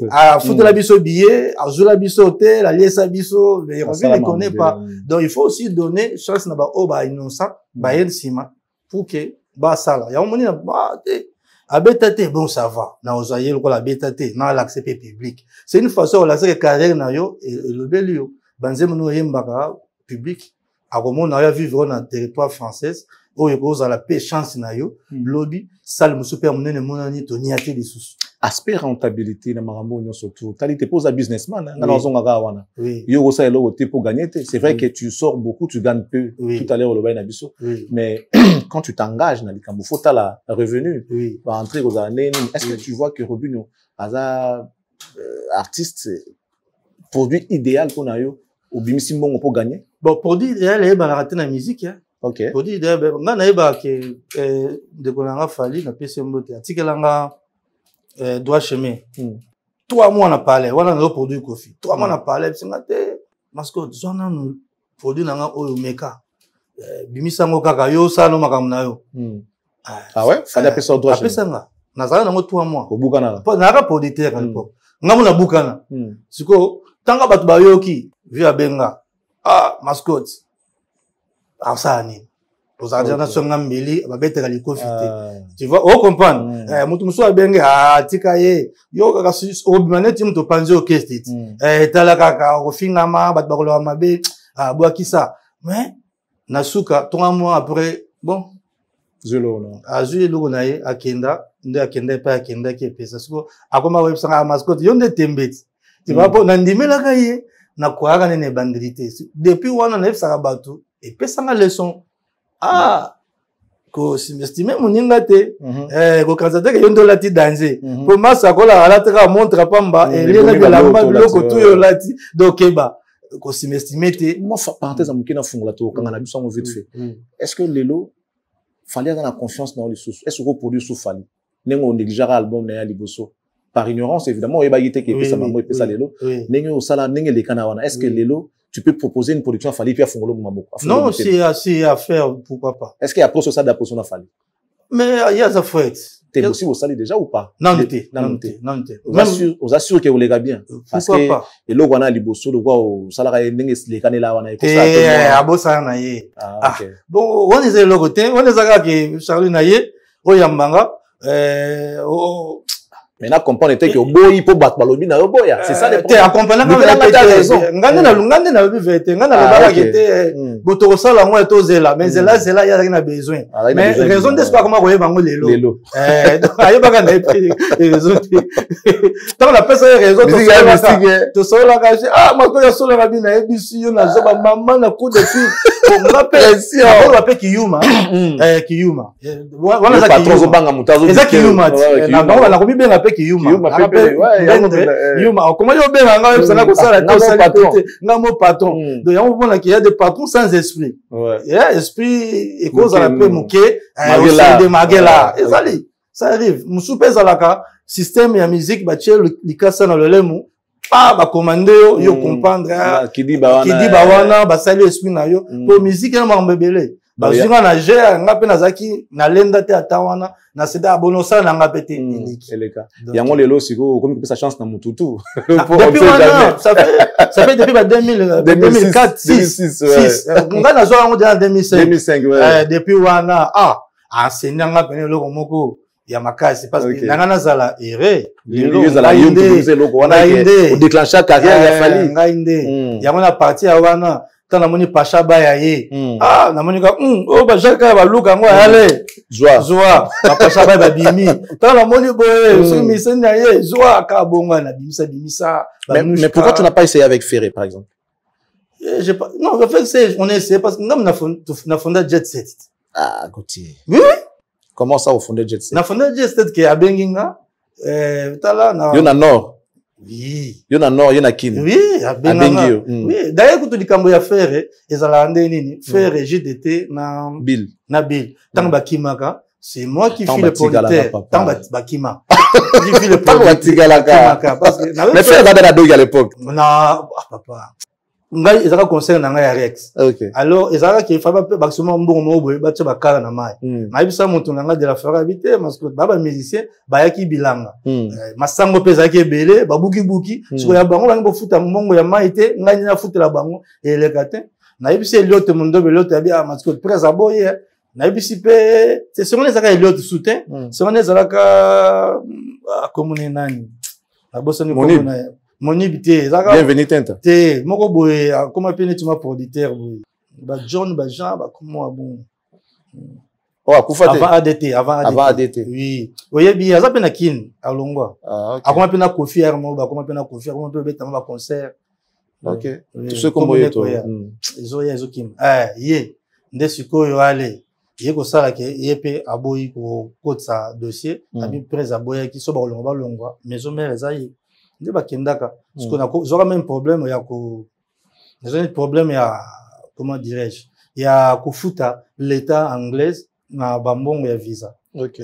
a foutre la biso billet azula biso te la liesa biso mais on ne connaît pas donc il faut aussi donner chance na ba o ba innocent ba yen sima pour que ba sala ya omoni na ba te abetate bon ça va na ozaye ko la betate na l'accès public c'est une façon la c'est carrière na yo et le belio banzemo no yembaka public a comment na ya vivre dans territoire française o yeko za la paix chance na yo lobby salle super monene monani to niate des sous aspect rentabilité na marambo nyo surtout tali te pose à businessman na nzonga ga wana oui yo ko ça elo te pour gagner c'est vrai que tu sors beaucoup tu gagnes peu tout à l'heure le bain na biso mais quand tu t'engages dans les camps faut ta la revenu va entrer aux années est-ce que tu vois que Robinho aza artiste produit idéal pour na yo au bimisi mbongo pour gagner bon produit idéal e ba la rater na musique hein OK produit idéal nga na eba ke de konanga fali na pese mbote atikelanga droit chemin 3 mois na parler wana na produit coffee 3 mois na parler singate masco zona no produit nanga oyo meka bimisango kaka yo sano makambo na yo ah ouais fallait appeler ça droit chemin apesanga nazala nango 3 mois obukana po na ka producteur à l'époque ngamu na bukana siko tanga batu bayoki via benga mascotte asani aux ardena songa mbili babeteka likofite tu vois on comprendre mutu muso abenge tika ye yo kaka obimaneti mutu panzi orchestre tala kaka ofingama batu bakoloba mabe bwakisa mais nasuka 3 mois après bon zelo no azui lugo naye akenda nde akenda pa akenda ki pesa siko akoma websanga mascotte yo nde tembeti tu vois po nandimela kaye na koaka nene bandilité depuis wana na efsaka batu et pesanga leçon ko simestime muninga te ko kanzate ke yondo lati danger po masa kola alataka montre pamba et lena de la loko tu yo lati dokeba ko simestime te moi parenthèse amukina fungula to kanga na biso vite fait est-ce que lelo fallait avoir la confiance dans les sous est-ce que produit sous fali nengo négligeara album na ya liboso par ignorance évidemment et bagité que pesa mambo et pesa lelo nengo sala nenge le kana wana est-ce que lelo tu peux proposer une production fali puis fungolo maboko non c'est assez à faire pourquoi pas est-ce qu'il y a procès ça d'approche na fali mais il y a ça fouette t'es aussi au sali déjà ou pas non aux assure que vous les gars bien parce que et lo wana liboso lo kwa o sala ka nenge le kanela wana et ça abosa na ye bon on est le côté on est aka que Charlie na ye o yambanga maintenant comprendre était que boyi po bat balobi na boya c'est ça les te accompagner nga raison ngande na bi vete ngana le bala kete botoko sala ngo etozela mais zela ya na besoin mais raison d'espoir comment ko yebango lelo ayo baka na raison tant la personne raison to sola ka moi ko ya sola ka bi na ebisi yo na zoba maman na coup de fil on m'appelle on l'appelle Kiyuma Kiyuma wana za patron banga mutazo Kiyuma na ko bi benga Kiyuma comment yo benga nga ça na ko sala ngamo patron donc on voit qu'il y a des patrons sans esprit esprit et cause à la paix muké de magela ezali ça arrive musupe zalaka système ya musique ba tchel likasa na lelemu ba commander yo comprendre qui dit ba wana ba sali esprit na yo pour musique na mambebele bazinga na gère nga pe nazaki na lenda te atawana na seda abonosa na nga pete eleki eleka yango lelo siko comme sa chance na mututu depuis ça fait depuis 2004 6 nga na zo yango dans 2005 depuis wana enseignant nga pene loko moko ya makasi parce que nanga nazala ere lelo zala yonde loko wana au déclencher carrière ya fali nga inde yango na partie ya wana tana moni pasha baya ye na moni ka ba jaka ba luka ngo ale joie ba pasha baya ba bimi tana moni boye so misenya ye joie ka bonga na bimisa mais pourquoi tu n'as pas essayé avec Ferré par exemple? Non, en fait on a essayé parce que ngam na fondé Jet Set. Gauthier. Oui. Comment ça au fondé Jet Set? Na fondé Jet Set ke abenginga tala na yo na nord. Oui. Yo na nord, yo na kin. Oui, abenginga. Oui, d'ailleurs kutu likambo ya Ferré ezala ndé nini? Ferré JDT na Bill. Na Bill. Tant bakimaka, c'est moi qui file le producteur. Tant bakima. Qui file le producteur. Parce que mais Ferré va dans à l'époque. Non, papa. Ngai ezaka conseil na ngai ya Rex. Okay. Alors ezaka ki fa ba maximum mbongo mo boye ba tshaba kala na mai. Na ibisa mutu na ngai de la fera habité parce que baba musicien ba yaki bilanga. Masango peza ki ebele ba buki siko ya bango bango futa mbongo ya mai te ngai na futa la bango elekate. Na ibisa Elliot mundo belote abi parce que presa boye na ibisi pe c'est selon ezaka Elliot soutien, selon ezaka komune nani. La bossa ni komune Monibité, bienvenue Tinta. Te, moko boye, comment appelle tu ma producteur boye. Ba John, ba Jean, ba comment bon. Oh, Koufate. Avant ADT. Oui. Oye bi, azape na kin à Longwa. Ah, OK. Comment appelle na Kofi Armo, ba comment appelle na Kofi, comment appelle beta ba concert. OK. Tout ce qu'on voyait toi. Ezo kim. Ye, nde sikoyo ale. Ye ko sala ke yepe aboyi ko kotsa dossier, abi presse aboya ki so ba Longwa, maison mère ezayi. Nde bakendaka parce qu'on a zora même problème ya ko un problème ya comment dirais-je ya kufuta l'état anglaise na bambongo ya visa. OK.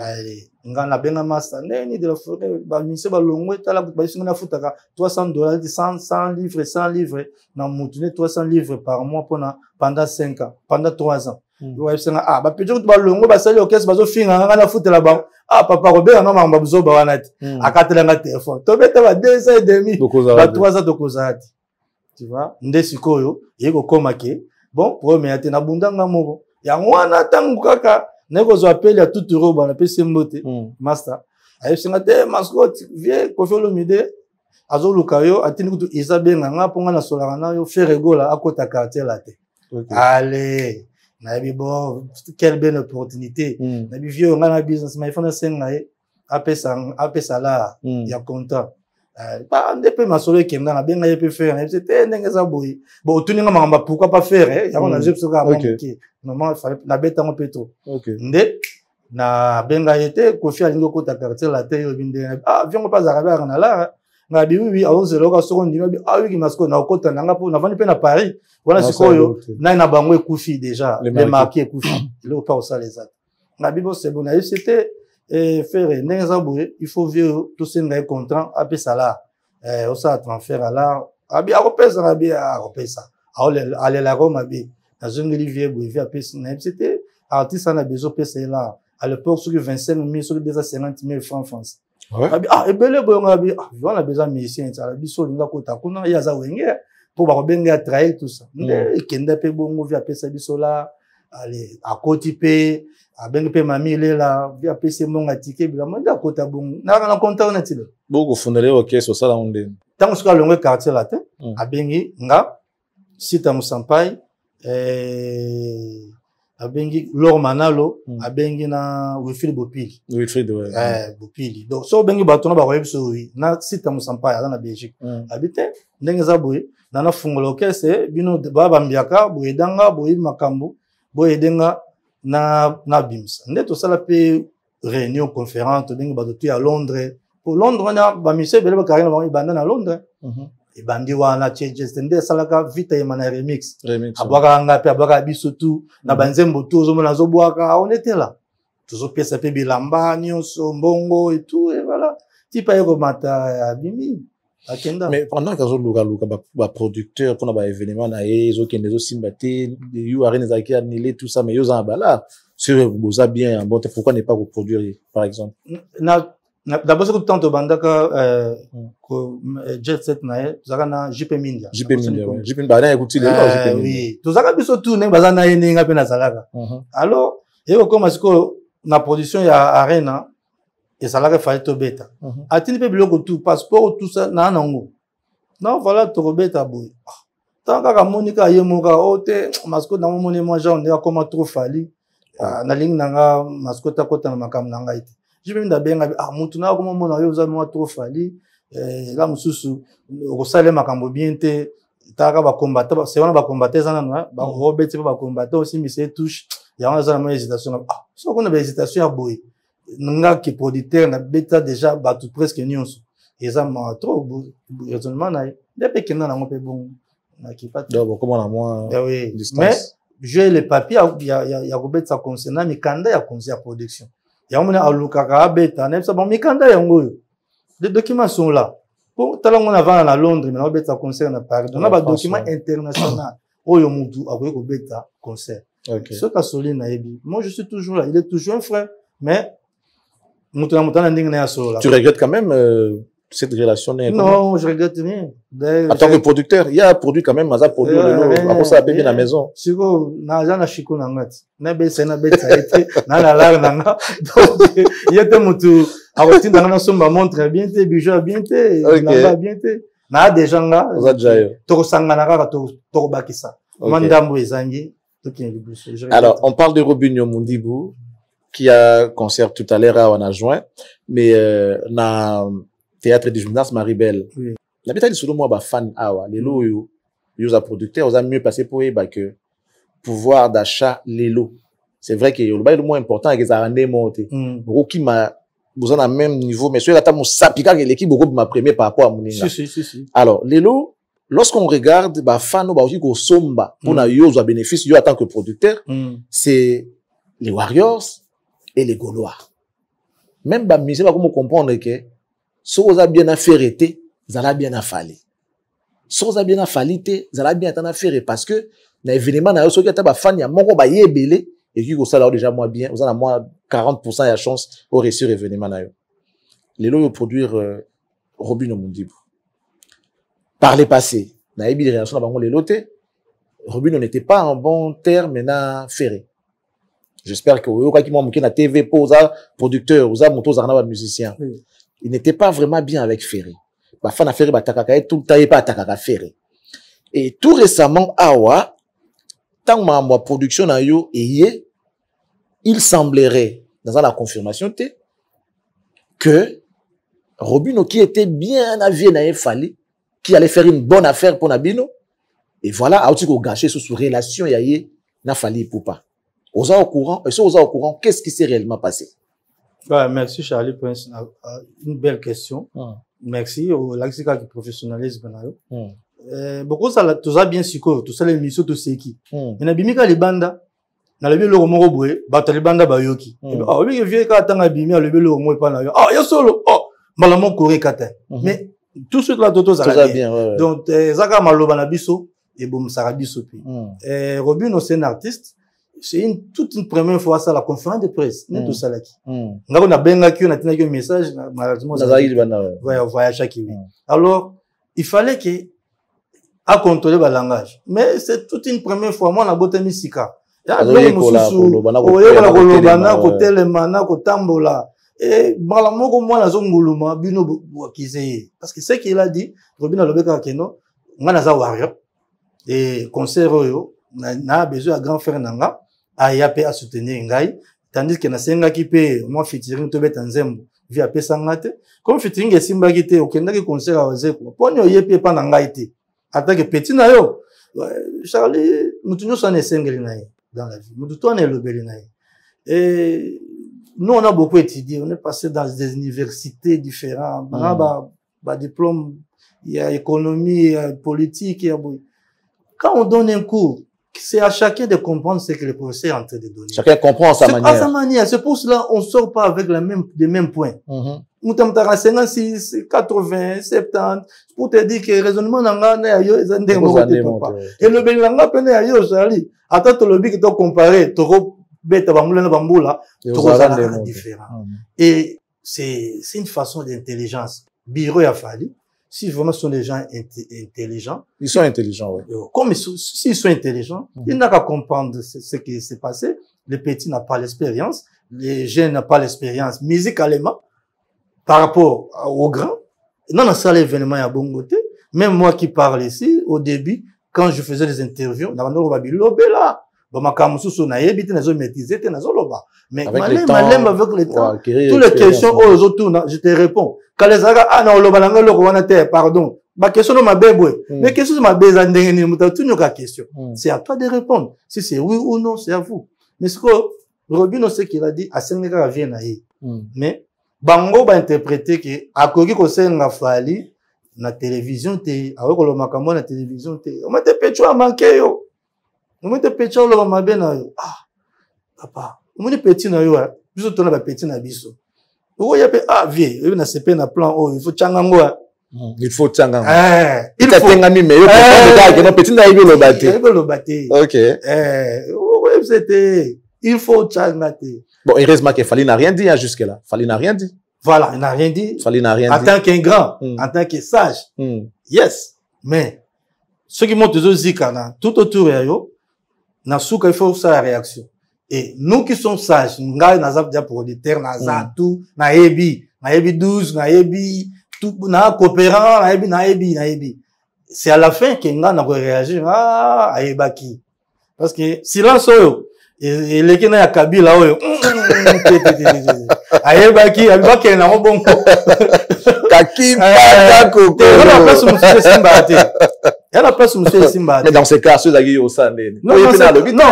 Nga na benga master neni de la forêt ba mise ba longwe tala ba singa na futaka $300 100 livres 100 livres na mutune 300 livres par mois pendant 5 ans pendant 3 ans. Ouais singa ba pejo ba longwe ba sali okes bazo finga nga na futela ba papa Robert na mamba buzo ba wanati akatela nga téléphone to beta ba 2 ans et demi ba 3 ans de kozati tu vois nde sikoyo yeko komake bon premier ate na bundanga moko ya mwana tangu kaka neko zo appel ya tout roba na pese mbote master ayo singa te mascotte vie Koffi Olomide azo lukayo atini kutu izabenga nga ponga na solanga na yo faire gola akota quartier la te. Allez nabi bon quelle belle opportunité nabi vieux nga na business mais fona senga e apesa la ya content ba ndepe masolo kenda na benga yepe faire na c'était ndengeza boy bon tuninga mangamba pourquoi pas faire ya on a juste ka manquer normalement na beta mo petro nde na benga yete Koffi alingo kota quartier la te yo binde viens pas arabe na la ngabi oui azo loka soko ndima bi oui ki masko na kota nanga po na vandi pe na Paris voilà sikoyo na bango ekufi déjà les marqués ekufi le pas au ça les autres ngabi bo c'est bon c'était faire neza boye il faut vieux tout ce ngai contrat après ça là au ça transfert là abi akopesa ngabi akopesa aller la Rome abi na zongeli vieux boye via pesa na c'était artiste na besoin pesa là à l'époque sur 25 000 sur 250 000 francs français. Abi ebele boye ngabi voilà besoin musicien ça biso linga kota kuna ya za wenge pour ba benga traiter tout ça kenda pe bongo via pesa biso là allez à côté pe a benga pe mami là via pesa monga ticket bila manda kota bongo na contact na tilo boko fondele orchestre ça là onde tant que le quartier là a bengi nga sita musampai abengi Lor Manalo abengi na Wilfried Bopili Bopili donc so bengi batona ba koyebiso wi na sita musampa ya na Belgique habite ndenge za boye na fungola okese bino baba mbiaka boye danga boye makambo boye denga na bimsa nde to sala pe réunion conférence bengi bato tu à Londres pour Londres na ba mise bele ba karina ba banda na Londres et bandi wana changes nde salaka vita ya mana remix abwaka nga pe abwaka biso tu na banzembo tu zo mona zo bwaka on était là tuzo pesa pe bilamba nyonso mbongo et tout et voilà tipa yeko mata ya bimi Akenda. Mais pendant que les producteurs, pour les événements, ils ont des simbatés, ils ont annulé tout ça, mais ils ont là. Si vous avez bien, bon, pourquoi ne pas vous produire, par exemple? D'abord, c'est que tant de bandaka, Jet Set nae, zaka JP Mindia. JP Mindia, ouais. JP Mindia, écoutez, JP Mindia. Oui. Tout ça, biso tout, ne bazana yene nga pena zalaka. Alors, et comme est-ce que la production ya arena, et ça l'a fallu to beta. Atini pe biloko tout, passeport, tout ça, na nango. Non, voilà, to beta boy. Tant que Monica yemoka, ote, mascotte na moni moi, genre, on est comme trop fali. Na ligne nanga, mascotte à côté na makam nanga ite. Je vais me dire, mutu na comme mon ayo za moi trop fali. Là, mususu, au salaire makambo bien te, taka ba combattre, c'est vraiment ba combattre ça na, ba Robert c'est pas combattre aussi, mais c'est touche. Il y a une hésitation. Ah, ça qu'on a des hésitations à boy. Nga qui producteur na beta déjà ba tout presque nyonso. Et ça m'a trop raisonnement na. Depuis que na pe bon na qui pas. Donc comment na moi distance. Mais j'ai les papiers il y a Robert ça concernant mais kanda ya conseil production. Il y a on a alukaka beta na ça bon mais kanda yango. Les documents sont là. Pour talent on avant à Londres mais Robert ça concerne Paris. On a ba documents internationaux. Oyo mutu akoye ko beta concert. Okay. Ce qu'a solé naebi. Moi je suis toujours là, il est toujours un frère mais tu regrettes quand même cette relation? Non, je regrette rien. En tant que producteur, il y a produit quand même, Maza produit le ça a payé la maison. Siko, na jana chiko nangat. Na besa na besa ete, na la lar nanga. Donc, il y a des mutu, a routine dans somba montre bien te, bijou bien te, nanga bien te. Na des gens là. Toko sangana kaka toko bakisa. Mandambo ezangi. Alors, on parle de Robinho Mundibou, qui a concert tout à l'heure on a joint, mais na théâtre du gymnase Maribel. Oui. La bêta dit selon moi fan awa les lots yo a producteur os a mieux passé pour que pouvoir d'achat les lots. C'est vrai que le bail le moins important que ça rendait monter. Beaucoup qui m'a besoin à même niveau mais sur la table sapika que l'équipe beaucoup m'a premier par rapport à mon si. Alors les lots lorsqu'on regarde ba fan ba aussi ko somba pour na yo a bénéfice yo en tant que producteur c'est les Warriors et les Gaulois. Même ba mise ba comment comprendre que si vous avez bien affaire été, vous allez bien affaler. Si vous avez bien affalé, vous allez bien affaire parce que dans l'événement na yo so ki ata ba fan ya moko ba yebele et qui ko ça là déjà moi bien, vous avez moins 40% de chance au réussir événement na yo. Les lots produire Robinho Mundibou. Par les passés, na ebi réaction na bango les lotés, Robinho n'était pas en bon terme na ferré. J'espère que vous avez qui na TV pour producteur, vous avez moto zarna musicien. Il n'était pas vraiment bien avec Ferré. Ba fan a Ferré ba takaka tout le temps pas takaka Ferré. Et tout récemment awa tant ma production na yo et il semblerait dans la confirmation que Robinho qui était bien avié na Fali qui allait faire une bonne affaire pour Nabino et voilà a aussi gâché sous relation yaye na Fali pour pas. Aux au courant, et si aux au courant, qu'est-ce qui s'est réellement passé? Merci Charlie pour une belle question. Merci au Laxica qui professionnalisme. Beaucoup ça tout ça bien sûr, tout ça les missions tout c'est qui. Mais na bimika les banda, na le belo moko boye, ba banda ba yoki. Ah oui que vieux ka tanga bimia le belo mo pa na yo. Ah ya solo. Oh, malamo coré kata. Mais tout ce là tout ça bien. Donc zaka maloba na biso et bom sarabiso puis. Robinho c'est un artiste. C'est toute une première fois ça la conférence de presse tout ça là qui ngako na benga ki on a tenu un message malheureusement voyage qui alors il fallait que à contrôler le langage mais c'est toute une première fois moi na botami sika ya mususu oyeba kolobana ko telemana ko tambola et bala moko moi na zonguluma bino bokize parce que ce qu'il a dit Robinho lobeka keno ngana za warrior et concert oyo na besoin à grand frère nanga aya pe a soutenir ngai tandis que na senga ki pe moi featuring to beta nzembo via pe sangate comme featuring esimba ki te okenda ki concert a ozeko ponyo yepe pa na ngai te attaque petit na yo Charlie mutunyo sa ne sengeli na ye dans la vie mutu to na lobeli na ye et nous on a beaucoup étudié on est passé dans des universités différentes ba diplôme il y a économie il y a politique il y a quand on donne un cours c'est à chacun de comprendre ce que le professeur est en train de donner. Chacun comprend à sa manière. À sa manière. C'est pour cela on sort pas avec les mêmes points. Moutamtara 56, 80, 70, pour te dire que le raisonnement n'a pas yo, ils ont des mots et le Benanga peine à yo, Charlie. Attends, tu le dis que tu compares, tu bête bamboula bamboula, tu regardes différent. Et c'est une façon d'intelligence. Bureau a fallu. Si vraiment ce sont des gens intelligents. Ils sont intelligents, oui. Comme s'ils sont intelligents, ils n'ont qu'à comprendre ce qui s'est passé. Les petits n'ont pas l'expérience. Les jeunes n'ont pas l'expérience musicalement par rapport aux grands. Non, dans ça, l'événement est à bon côté. Même moi qui parle ici, au début, quand je faisais des interviews, dans le Babilobe là, mais malem avec le temps, toutes les questions aux autres, je te réponds. Quand les Arabes, ah non, le pardon. Ma question ma bébé. Mais question ma question. C'est à toi de répondre. Si c'est oui ou non, c'est à vous. Mais ce que Robino sait qu'il a dit, à Sénégal vient naïe. Mais, Bango va interpréter que, à Kogi Kosenga Fali, na télévision, avec le Makambo, na télévision, on m'a te pécho à manquer, yo. On m'a te pécho à l'homme na yo. Ah, papa. On m'a te pécho na yo, biso tona ba pécho na biso. Ou y a ah, vieux, il na CP na plan, oh, il faut tchangango. Il faut tchangango. Il faut tchangango, mais yo, pour pécho na yo, le bâté. Ok. Ouais, c'était, il faut tchangate. Bon, heureusement que Fali n'a rien dit, jusque-là. Fali n'a rien dit. Voilà, il n'a rien dit. Fali n'a rien dit. En tant qu'un grand, en tant que sage. Yes. Mais, ceux qui montent aux zikana, tout autour de eux, na souka, il faut faire la réaction. Et nous qui sommes sages, nous avons déjà producteur, tout, na ebi 12, na ebi, tout, na coopérant, na ebi. C'est à la fin que nous avons réagi, ah, à ebaki. Parce que, silence, et les qui n'ont pas Kabila, ayebaki abibaki na bongo kaki pata koko on a place monsieur Simba te on a place monsieur Simba. Mais dans ces cas ceux qui au sein non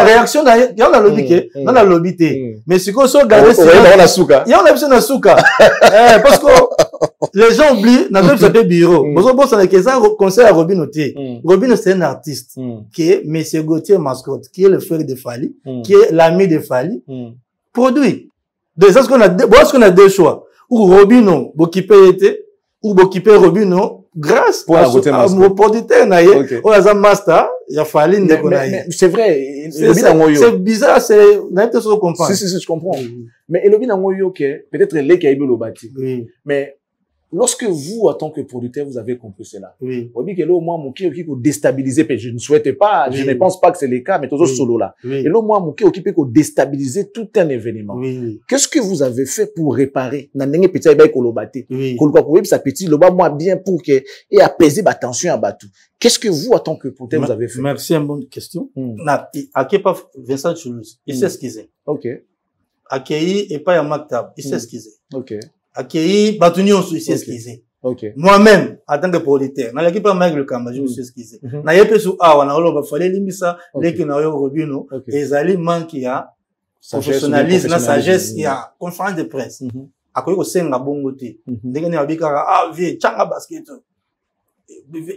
réaction na y a lobby ke non na lobby te mais si qu'on so garder c'est on a souka y a on a besoin na souka parce que les gens oublient na même sur des bureaux bozo bossa na que ça conseil à Robino te Robino c'est un artiste qui est monsieur Gauthier Mascotte qui est le frère de Fali qui est l'ami de Fali produit. Est-ce qu'on a deux choix? Ou Robino, ou Robino, grâce au producteur, ou à master, il a fallu c'est vrai, c'est bizarre, c'est, si, je comprends. Mais peut-être les qui a eu le bâti. Mais, lorsque vous, en tant que producteur, vous avez compris cela, oui, que là, au moins, Mouké, qui peut déstabiliser, je ne souhaite pas, je ne pense pas que c'est le cas, mais toujours solo là. Et là, au moins, Mouké, qui peut déstabiliser tout un événement. Qu'est-ce que vous avez fait pour réparer? Nanenge petit aïbaï kolobate. Kolobate, ça petit, le bas, moi, bien pour que, et apaiser ma tension à Batou. Qu'est-ce que vous, en tant que producteur, vous avez fait? Merci, une bonne question. À Kepa Vincent Choulouz, il s'est excusé. Ok. À Kei et pas à Maktab, il s'est excusé. Ok. Accueilli, Batuni, on s'est excusé. Moi-même, en tant que producteur, dans l'équipe avec le Kamba, je me suis excusé. Na yepe sou awa, na olo, fallait limisa, l'équipe na yo Robino, et Zali manque il y a professionnalisme, la sagesse, il y a conférence de presse. Akoye ko senga bongote. Ndenge ne abikara, ah, vieux, changa basket.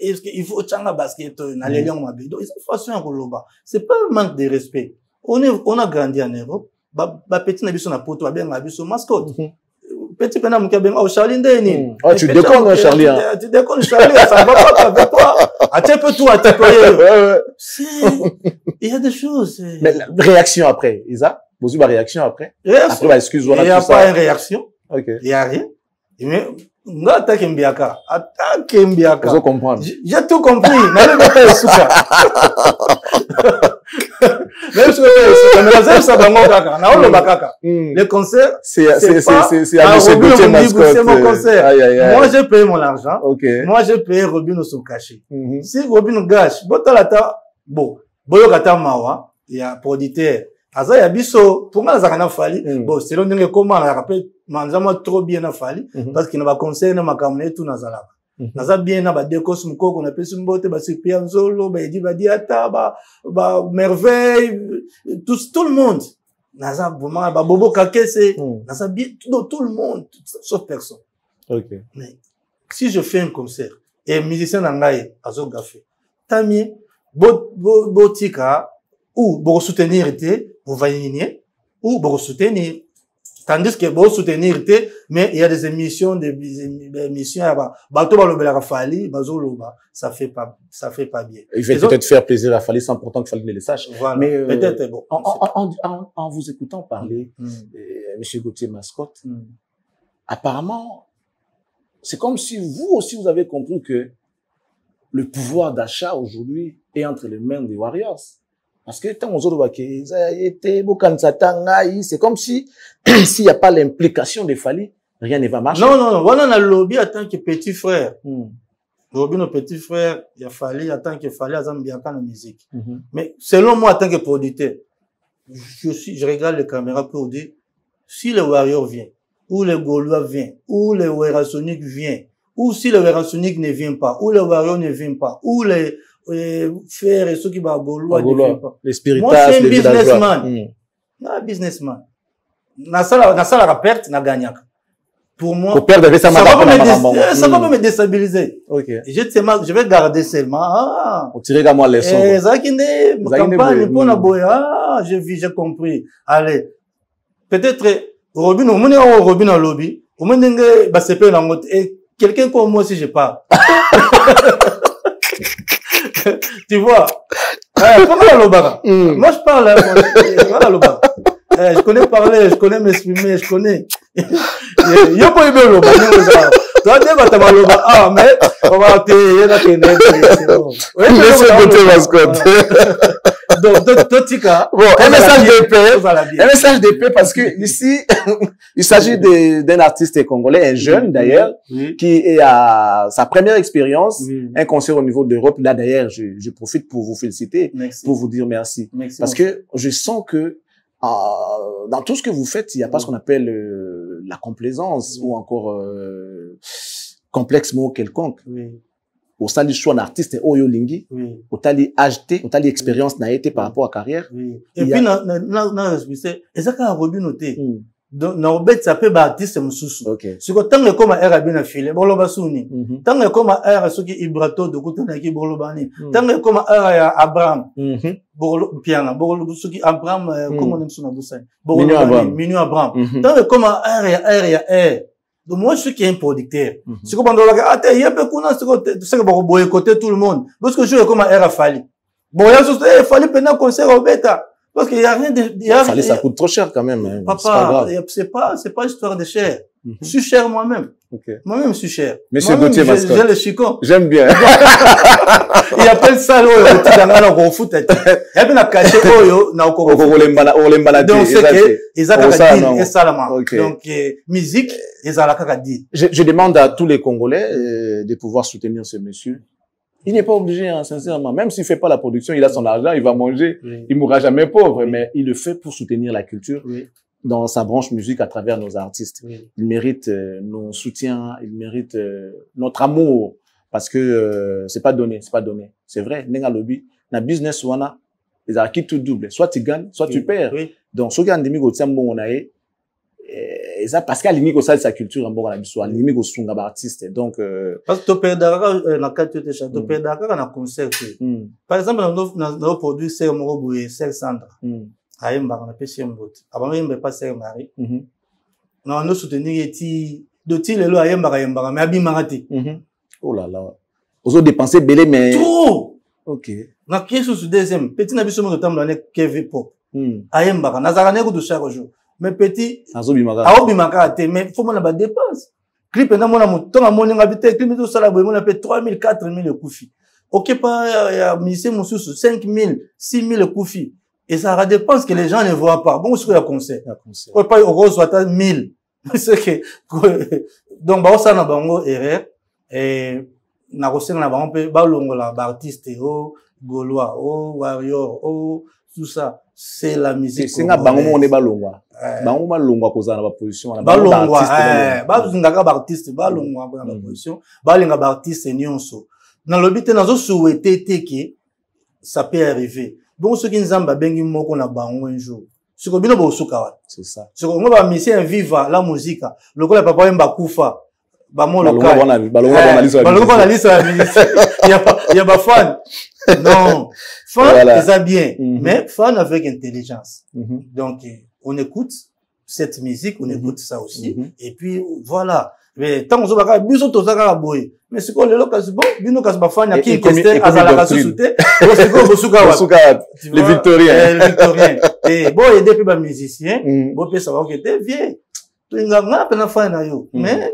Est-ce qu'il faut changa basket, na l'élion mabi. Donc, c'est façon à Koloba. C'est pas un manque de respect. On a grandi en Europe, ba petit nabiso na poto, bien nabiso mascotte. Petit pena mukabeng oh Charlie ndeni. Oh tu déconnes Charlie. Tu déconnes Charlie, ça va pas avec toi. Attends un peu tout à il y a des choses. Mais la réaction après, Isa, vous avez une réaction après? Après bah excuse-moi. Il y a pas une réaction. OK. Il y a rien. Mais nga attaque Mbiaka. Attaque Mbiaka. Vous comprenez? J'ai tout compris. N'allez pas le souka. Même si le concert, c'est mon concert. Moi, j'ai payé mon argent. Moi, j'ai payé Robino son cachet. Si Robino gâche, bon, boyo kata mawa, il y a producteur. Aza ya biso, pour moi, ça n'a fallu. Bon, c'est l'on dit comment, on a rappelé, manzama trop bien a fallu, parce qu'il n'a pas concert, n'a pas kamné tout nazala. Naza bien na ba décos mko qu'on appelle sumbote ba sipianzolo ba edi ba diata ba merveille tout le monde naza vraiment ba bobo kakese naza bien tout le monde sauf personne. OK. Mais si je fais un concert et musicien nangaye azo gafé tamie botika ou pour soutenir vous voyez ou pour soutenir. Tandis que pour soutenir mais il y a des émissions ça fait pas bien. Il va peut-être faire plaisir à Fally sans pourtant que Fally ne le sache. Voilà. Mais peut-être bon. En vous écoutant parler, Monsieur Gauthier Mascotte, apparemment, c'est comme si vous aussi vous avez compris que le pouvoir d'achat aujourd'hui est entre les mains des Warriors. Parce que tant aux autres c'est comme si s'il n'y a pas l'implication de Fally, rien ne va marcher. Non, voilà, on a le lobby en tant que petit frère. Le lobby nos petits frères, il y a Fally en tant que Fally à Zambiaka la musique. Mais selon moi en tant que producteur, je regarde les caméras pour dire si le Warrior vient, ou le Gaulois vient, ou le Werasonic vient, ou si le Werasonic ne vient pas, ou le Warrior ne vient pas, ou les faire et ceux qui va Gaulois ne viennent pas. Les spiritas, moi, c'est un businessman. Un businessman. Na sala la perte, na gagnaka. Pour moi, ça va pas me déstabiliser. Okay. Je vais garder seulement. On tire comme moi les sons. Campagne pour la boya. J'ai compris. Allez. Peut-être, Robin, au moins, Robin en lobby. Au moins, bah, c'est pas une autre. Et quelqu'un comme moi, si je parle. Tu vois? Moi, je parle, voilà, je connais parler, je connais m'exprimer, je connais. Yo pas eu le bas. Toi, tu vas t'avoir le bas. Ah, mais, on va payer la ténèbre. C'est bon. Monsieur Gauthier Mascotte. Donc, Totika. Bon, un message de paix. Un message de paix parce que ici, il s'agit d'un artiste congolais, un jeune d'ailleurs, qui est à sa première expérience, un concert au niveau de l'Europe. Là, d'ailleurs, je profite pour vous féliciter, pour vous dire merci. Parce que je sens que, dans tout ce que vous faites, il n'y a pas ce qu'on appelle la complaisance ou encore complexe mot quelconque. Au sali choix d'artiste oyo lingi, au tali HT, au tali expérience n'a été par rapport à carrière. Et puis na respecter, ezaka Robin noté. Donc na obet ça peut ba artiste mususu. Ce que tant que comme air abina filé, bolo basuni. Tant que comme air ce qui Ibrato de kutana ki bolo bani. Tant que comme air Abraham. Bolo piano, bolo ce qui Abraham comment on suna busa. Bolo Minu Abraham. Tant que comme air. Donc moi je suis qui est un producteur. C'est comme dans la il y a peu qu'on a ce que pour boycotter tout le monde. Parce que je suis comme air Fally. Bon il y a Fally pendant concert au bêta. Parce qu'il y a rien de Fally ça coûte trop cher quand même. Hein. Papa, c'est pas histoire de cher. Je suis cher moi-même. Moi-même je suis cher. Monsieur Gauthier Mascotte. J'ai le chicon. J'aime bien. Il appelle ça le foot. Il y a bien la caché na oko. Donc c'est que ils ont et salama. Donc musique ils ont la dit. Je demande à tous les Congolais de pouvoir soutenir ce monsieur. Il n'est pas obligé, hein, sincèrement. Même s'il fait pas la production, il a son argent, il va manger. Il mourra jamais pauvre, mais il le fait pour soutenir la culture dans sa branche musique à travers nos artistes. Il mérite nos soutiens, il mérite notre amour parce que c'est pas donné, c'est pas donné. C'est vrai. Nenga lobby, na business wana, les acquis tout double. Soit tu gagnes, soit tu perds. Donc, ce qui est endémique au Tiambo, on a et ça parce qu'à l'inique au sein de sa culture en bon la histoire l'inique au sunga artiste donc parce que tu perds d'accord na quatre de chant tu perds d'accord na concert par exemple nos produits c'est mo boye c'est centre ayemba na pesi mbot avant yemba pas c'est mari non nous soutenir eti de ti lelo ayemba ayemba mais abimaka te oh là là aux autres dépenser belé mais tout OK na question sur deuxième petit na biso mo tambo na KV pop ayemba na zakane ko de chaque jour. Mais petit, aobimaka mais faut mon ba dépense. Clip na mona mutonga moni ngabite clip to sala boy mona pe 3000 4000 le koufi. OK pas mise mususu 5000 6000 koufi et ça ra dépense que les gens ne voient pas. Bon sur le concert. Ou pas rose soit 1000. C'est que donc ba ça na bango erreur et na kosenga na bango pe ba longola ba artiste o Gaulois o Warrior o tout ça c'est la musique c'est nga bango on est balongwa bango balongwa kozana ba position balongwa ba zingaka ba artiste balongwa ba position balinga ba artiste nyonso na lobité nazo souhaiter que ça peut arriver bon ce qui nzamba bengi moko na bango un jour ce que bino bo suka wa c'est ça ce que ba musicien viva la musique lokola papa yemba kufa ba mo local balongwa na liste il y a ba fan Non, fan, Voilà. ça bien, Mhm. mais fan avec intelligence. Mhm. Donc, on écoute cette musique, on écoute ça aussi, Mhm. et puis voilà. Mais tant qu'on se bat, biso to zaka boy. Mais c'est quoi le local bon, bino kas ba fan ya ki keste azala ka susute, o c'est quoi bosuka wa. Bosuka, les Victoriens. Les Victoriens. Et bon, et depuis ba musicien, Mhm. bon peut savoir que t'es vieux. Tu nganga pena fan na yo. Mhm. Mais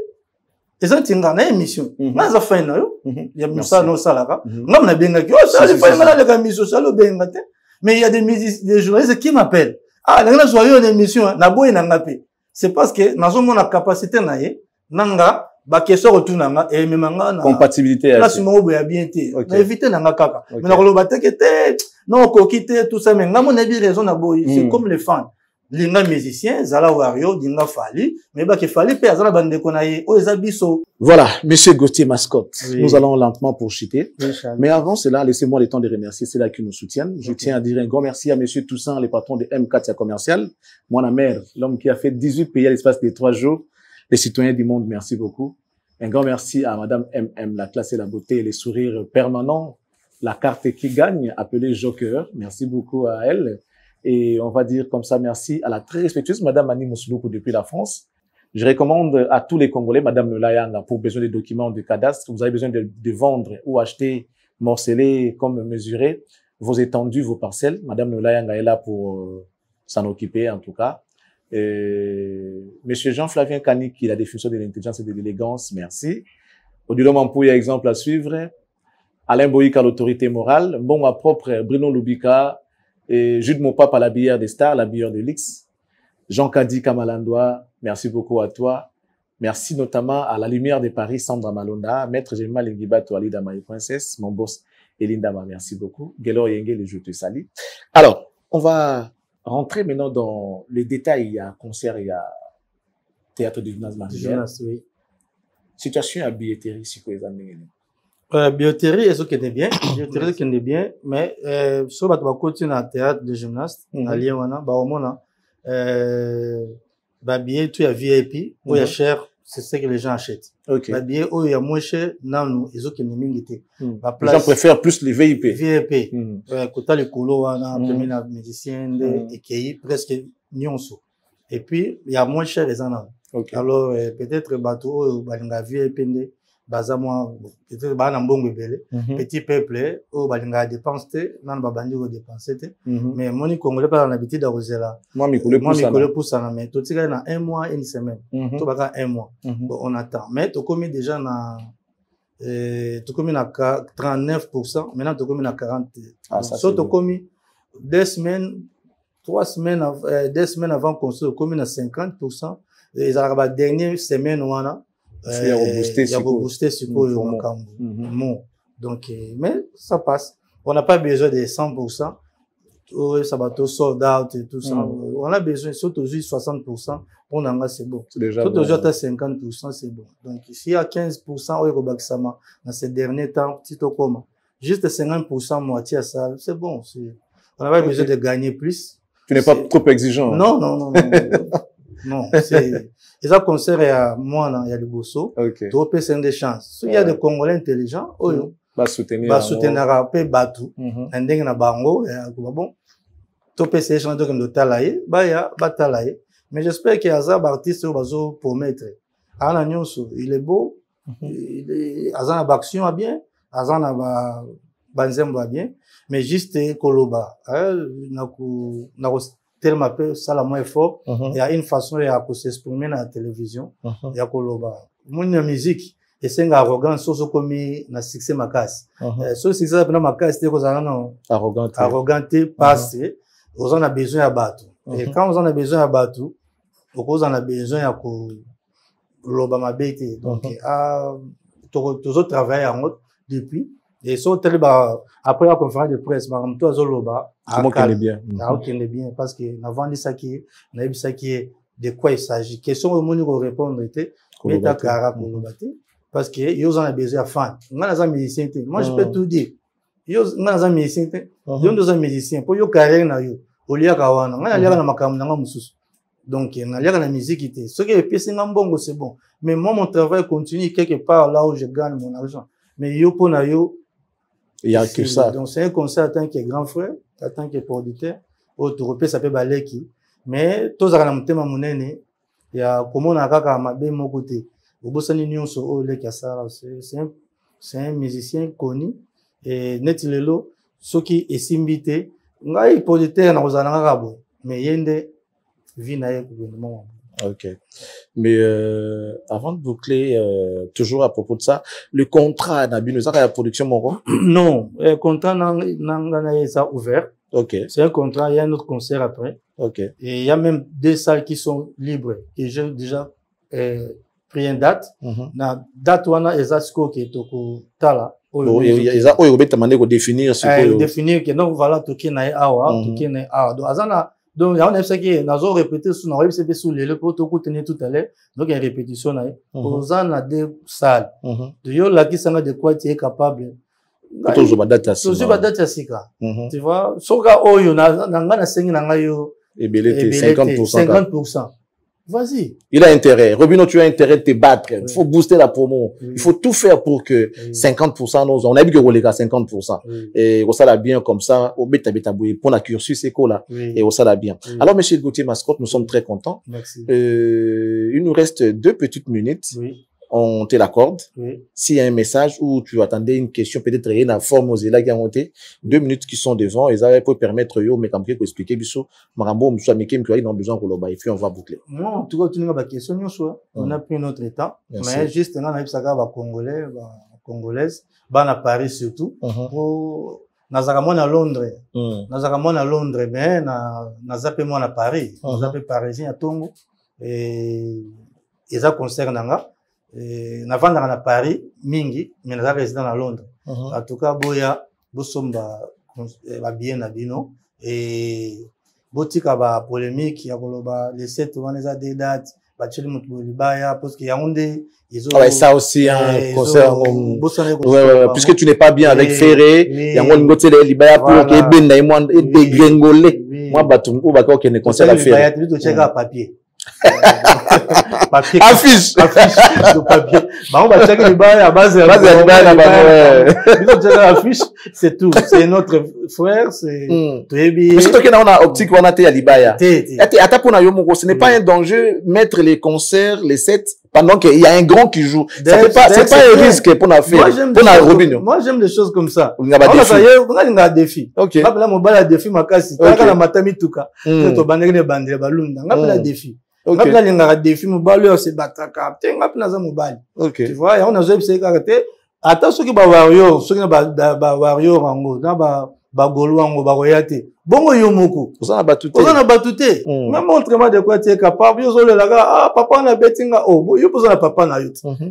les gens tinga na émission. Mhm. Na za fan na yo. Mhm. Il y a Moussa no salaka. Mhm. Ngam na benga ki, oh ça Si, les si, fan si. na le émission ça le benga te. Mais il y a des musiciens, des journalistes qui m'appellent. Ah, na soyez en émission, na boy na ngapé. C'est parce que nazo mona capacité na ye, nanga ba question retour nanga et memanga na Compatibilité. là si mon boya bien té. Ok. Na éviter nanga kaka. Ok. Mais na koloba te que te non kokité tout ça mais ngamo na bi raison na boy, c'est Mm. comme les fans. Linga musicien, zala wario, dinga fali, mais ba ke fali pe azala bande konaye, o ezabiso. Voilà, Monsieur Gauthier Mascotte. Oui. Nous allons lentement poursuiter. Mais avant cela, laissez-moi le temps de remercier ceux-là qui nous soutiennent. Je tiens à dire un grand merci à Monsieur Toussaint, le patron de M4 Commercial, mon mère, l'homme qui a fait 18 pays à l'espace de 3 jours. Les citoyens du monde, merci beaucoup. Un grand merci à Madame MM, la classe et la beauté et les sourires permanents. La carte qui gagne, appelée Joker. Merci beaucoup à elle. Et on va dire comme ça, merci à la très respectueuse Madame Annie Mousloukou depuis la France. Je recommande à tous les Congolais, Madame Layanga, pour besoin des documents de cadastre, vous avez besoin de vendre ou acheter, morceler, comme mesurer vos étendues, vos parcelles. Madame Layanga est là pour s'en occuper, en tout cas. Monsieur Jean-Flavien Kani, qui est la définition de l'intelligence et de l'élégance, merci. Odilo Mampouya, exemple à suivre. Alain Boïka, l'autorité morale. Bon, ma propre, Bruno Lubika, et Jude Mopapa, la bière des stars, la bière de l'X. Jean Kadi Kamalandoa, merci beaucoup à toi. Merci notamment à la Lumière de Paris, Sandra Malonda, Maître Gemma Lingibato, Ali Damaï Princesse, mon boss Elindama, merci beaucoup. Gelor Yenge, je te salue. Alors, on va rentrer maintenant dans les détails. Il y a concert, il y a théâtre du gymnase Marie-Hélène. Oui. Situation à billetterie, si vous avez Bioterie, est-ce qu'elle est bien? Bioterie, qu'elle est bien, mais, sur la continuer à théâtre de gymnaste, à Lyon, bah, au moins, bah, billet, tu as VIP, où il y a cher, c'est ce que les gens achètent. Ok. Bah, billet, où il y a moins cher, non, nous, ils ont qu'elle n'est pas Les gens préfèrent plus les VIP. VIP. Mhm. Kota le kolo, premier musicien, et qui presque nyonso. Et puis, il y a moins cher les gens. Ok. Alors, peut-être, bateau, balinga VIP, baza moi, peut-être, bana mbongo belé. Petit peuple, oh, balinga dépense te, nan babandi ko dépenser te. Mais moni congolais pas l'habitude d'arroser là. Moi, mes collègues pour ça, mais tout ça, dans un mois, une semaine. Tout baka un mois. Bon, on attend. Mais tu commis déjà na, tu commis na 39%, maintenant tu commis na 40%. Ah, ça, so tu commis 2 semaines, 3 semaines, 2 semaines avant qu'on se commis na 50%. Et ça la dernière semaine, on a, il y a reboosté sur le donc, mais ça passe. On n'a pas besoin de 100%. Ça va tout sold out et tout ça. On a besoin, surtout 60%. On en a, c'est bon. Surtout bon. 50%, c'est bon. Donc, s'il y a 15%, dans ces derniers temps, petit au comment. Juste 50%, moitié à ça, c'est bon. On n'a pas besoin de gagner plus. Tu n'es pas trop exigeant. Non. Non, c'est, ils ont conseillé à moi, il y a le bosso. Ok. Tu peux faire des chances. Il y a des Congolais intelligents, va soutenir. Va soutenir un peu Batu. Ndeng na bango, bon. Tu peux essayer de changer de talaye, ya, talaye. Mais j'espère qu'il y a un artiste qui va promettre. Ana nyonso, il est beau. Il est, azana baction a bien. Azana banzem va bien. Mais juste, koloba. Tellement peu, ça la moins fort. Il y a une façon de s'exprimer dans la télévision. Il y a koloba. Mon musique, et c'est une arrogance, so comme na succès makas. So succès na makas, c'est que ça non arroganté, passé. Vous en a besoin à battre. Et quand vous en avez besoin à battre, vous en avez besoin à koloba ma bête. Donc, tous autres travaillent en haut depuis. Et so après la conférence de presse, par exemple, toi, Zoloba, est bien. Est bien, parce que avant ça qui est, de quoi il s'agit. Question au monde pour répondre était, mais t'as caractère pour parce que ils ont besoin de fans. On a des musiciens. Moi, je peux tout dire. Ils ont des musiciens. Ils ont des musiciens. Pour yo carrière na yo, au lieu kawana, on a l'air na makam na mususu. Donc, on a l'air na musique était. Ce qui est pièce ngambongo c'est bon. Mais moi, mon travail continue quelque part là où je gagne mon argent. Mais yo pour na yo Il y a que ça. Donc, c'est un concert en tant que grand frère, en tant que producteur. Autoropé, ça peut baleki. Mais, tous les gens monene, il y a comment on a kaka mabe mon côté. Au bout de nyonso o le kasara, c'est un musicien connu. Et net lelo, ceux qui est simbité, ngai producteur na ozana ngabo. Mais yende vina ye gouvernement. Ok. Mais avant de boucler, toujours à propos de ça, le contrat Nabino, ça la production Moro? Non, le contrat n'a ça ouvert. Ok. C'est un contrat, il y a un autre concert après. Ok. Et il y a même deux salles qui sont libres. Et j'ai déjà pris une date. Na date wana ezasko qui est au Tala. Ils ont demandé de définir ce que définir que donc voilà tout qui na awa, tout qui na awa. Donc azana donc il y a un effet qui nazo répéter sous na web c'est sous le pour tout tenir tout à l'heure. Donc il y a une répétition na ozana deux salles. De yo la qui sanga de quoi tu es capable. toujours badata sika. Tu vois, soka oyo na sengi na ngayo et belé 50%. 50%. Vas-y. Il a intérêt. Robino, tu as intérêt de te battre. Il faut booster la promo. Il faut tout faire pour que 50% nos, on a vu que les gars 50%. Et on s'en bien comme ça. Au bêta pour la cursus et là. Et on s'en bien. Alors, monsieur Gauthier Mascotte, nous sommes très contents. Merci. Il nous reste 2 petites minutes. On te l'accorde. S'il y a un message où tu attendais une question, peut-être il y a une forme aux élèves qui ont monté, 2 minutes qui sont devant, et ça peut permettre yo, mais comme que expliquer, biso, marambo, monsieur Amikem, qui a besoin de l'oba, et puis on va boucler. Moi, en tout cas, tu n'as pas de question, on a pris notre état, mais juste, on a eu ça, Congolais, Congolaise, à Paris surtout, pour, Nazaramon à Londres, Nazaramon à Londres, mais, Nazapé à Paris, Nazapé parisien à Tongo, et, ça concerne, navanda na Paris mingi mais naza résident à Londres. En tout cas boya bosomba ba bien na bino et botika ba polémique ya koloba les 7 wana des dates ba cheli mutu libaya parce que Yaoundé ils ont ça aussi un concert puisque tu n'es pas bien avec Ferré yango ngote les libaya pour que ben na moi et dégringoler moi batum ko ba ko ne concert à Ferré tu dois checker papier affiche de papier. Bah, on va checker les bails à base affiche, c'est tout. C'est notre frère, c'est, mais c'est toi qui a optique, on a été à Libaya. Ce n'est pas un danger, mettre les concerts, les sets, pendant qu'il y a un grand qui joue. C'est pas un risque pour la faire, pour la Robinho. Moi, j'aime des choses comme ça. On a un défi. Ok. Là, mon bal a défi, ma casse. La matami tuka. Tu bandé bandé balunda. On a défi. Okay. Ngapela linga défi mobali se bataka te ngapela za mobali. Okay. Tu vois, on a joué c'est caractère. Attends ceux qui ba warrior, ceux qui ba warrior ango, na ba golo ango ba royate. Bongo yo moko. Oza batute. Même montre-moi de quoi tu es capable. Yo zolo laga papa na betinga yo poza na papa na yo.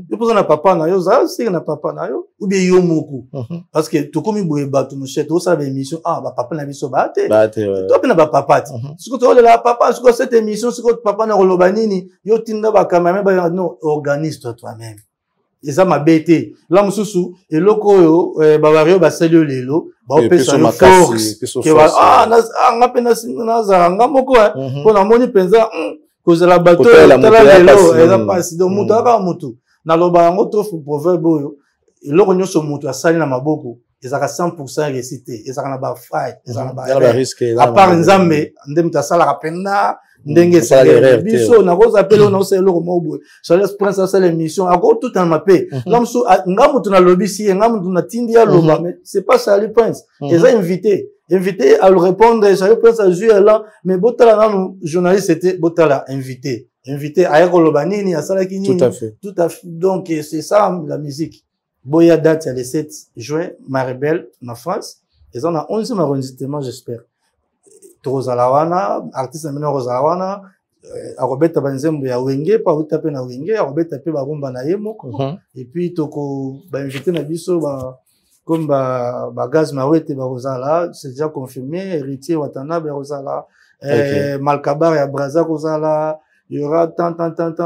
Yo poza na papa na yo za si na papa na yo ou bien yo moko. Parce que to komi boye batu mouchette, o sa ba émission ba papa na biso ba te. To pe na ba papa. Ce que to la papa, ce que cette émission, ce que papa na roloba nini, yo tinda ba cameraman ba non, organise toi-même. Et ça m'a bêté. Là, m'soussou, et loko yo, bavario ba selio lelo, ba opesa yo force. Que va, nga moko, pour la moni penza, cause la bateau, tala lelo, et la passe, donc mutu aka mutu. Na loba yango tofu proverbe yo, et loko nyoso mutu asali na maboko, et ça 100% récité, et ça na ba fight, et ça na ba risque. À part nzambe, ndem ta sala rapenda, ndenge c'est biso na koza pelo na oselo ko mobo so laisse prince ça l'émission ako tout en mapé ngamso ngamutu na lobby si ngamutu na tindi ya loba mais c'est pas ça le prince ils ont invité à le répondre ça le prince a joué là mais botala na journaliste c'était botala invité à ko loba nini à sala ki nini tout à fait donc c'est ça la musique boya date le 7 juin Maribel en France ils ont 11e arrondissement j'espère Rosalawana, artiste amena Rosalawana, arobeta banzembo ya wenge, pa utape na wenge, arobeta pe babomba na yemo, et puis toko, ba invité na biso, comme ba gaz mawete ba Rosala, c'est déjà confirmé, héritier Watanabe Rosala, Malkabar ya Braza Rosala, il y aura tant,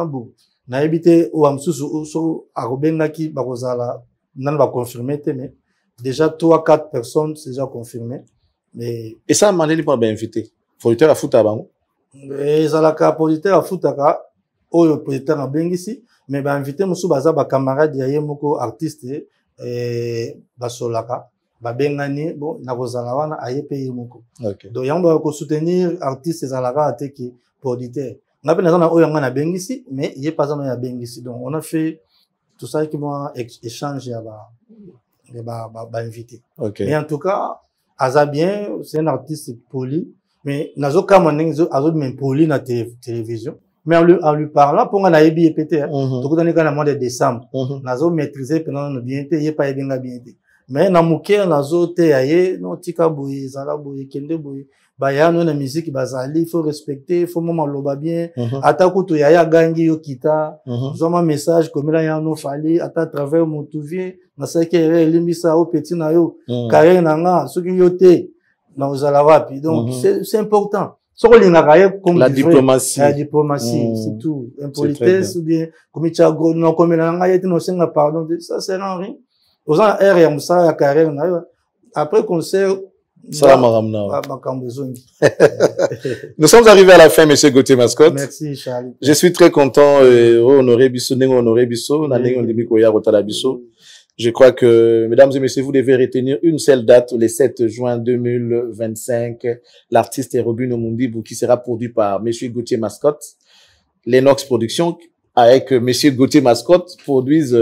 bon. Na habité ou amsusu, so, arobenga ki ba Rosala, nan va confirmer, mais déjà 3-4 personnes, c'est déjà confirmé. Mais et ça mandeli pour bien invité producteur à foot à bango et ça la producteur à foot à o producteur à bengisi mais ba invité musu baza ba camarade ya yemoko artiste et basolaka babengani bon na kozala wana ayepe yemoko. Donc yango ko soutenir artiste ezalaka ateki producteur. On a fait dans oyo ngana bengisi mais il est pas dans ya bengisi. Donc on a fait tout ça qui m'a échange ya ba invité. Mais en tout cas Azabien c'est un artiste poli mais nazo kama nenzo azo même poli na télévision. Mais en lui parlant, pour nga yebi epete, donc on est quand mois de décembre, nazo maîtriser pendant no bien te, yé pas yebenga bien te. Mais na muke nazo te aye, no tika boye, zala boye, kende boye, ba ya no na musique bazali, il faut respecter, il faut moment loba bien, ata kutu ya gangi yo kita, zoma message comme là ya no fali, ata travers mon touvier, na seke limbisa au petit na yo, carré nanga, soki yo te, na ozala wapi. Donc c'est important. Comme la diplomatie. La diplomatie, c'est tout. Impolitesse ou bien, comme il y a non comme il y a pardon, ça sert à rien. Aux gens, R, ça, la carrière, après concert, ça nous sommes arrivés à la fin, monsieur Gauthier Mascotte. Merci, Charlie. Je suis très content, honoré Bissot, honoré Bissot, je crois que, mesdames et messieurs, vous devez retenir une seule date, le 7 juin 2025. L'artiste est Robin Omundibou, qui sera produit par monsieur Gauthier Mascotte. L'Enox Production, avec monsieur Gauthier Mascotte, produisent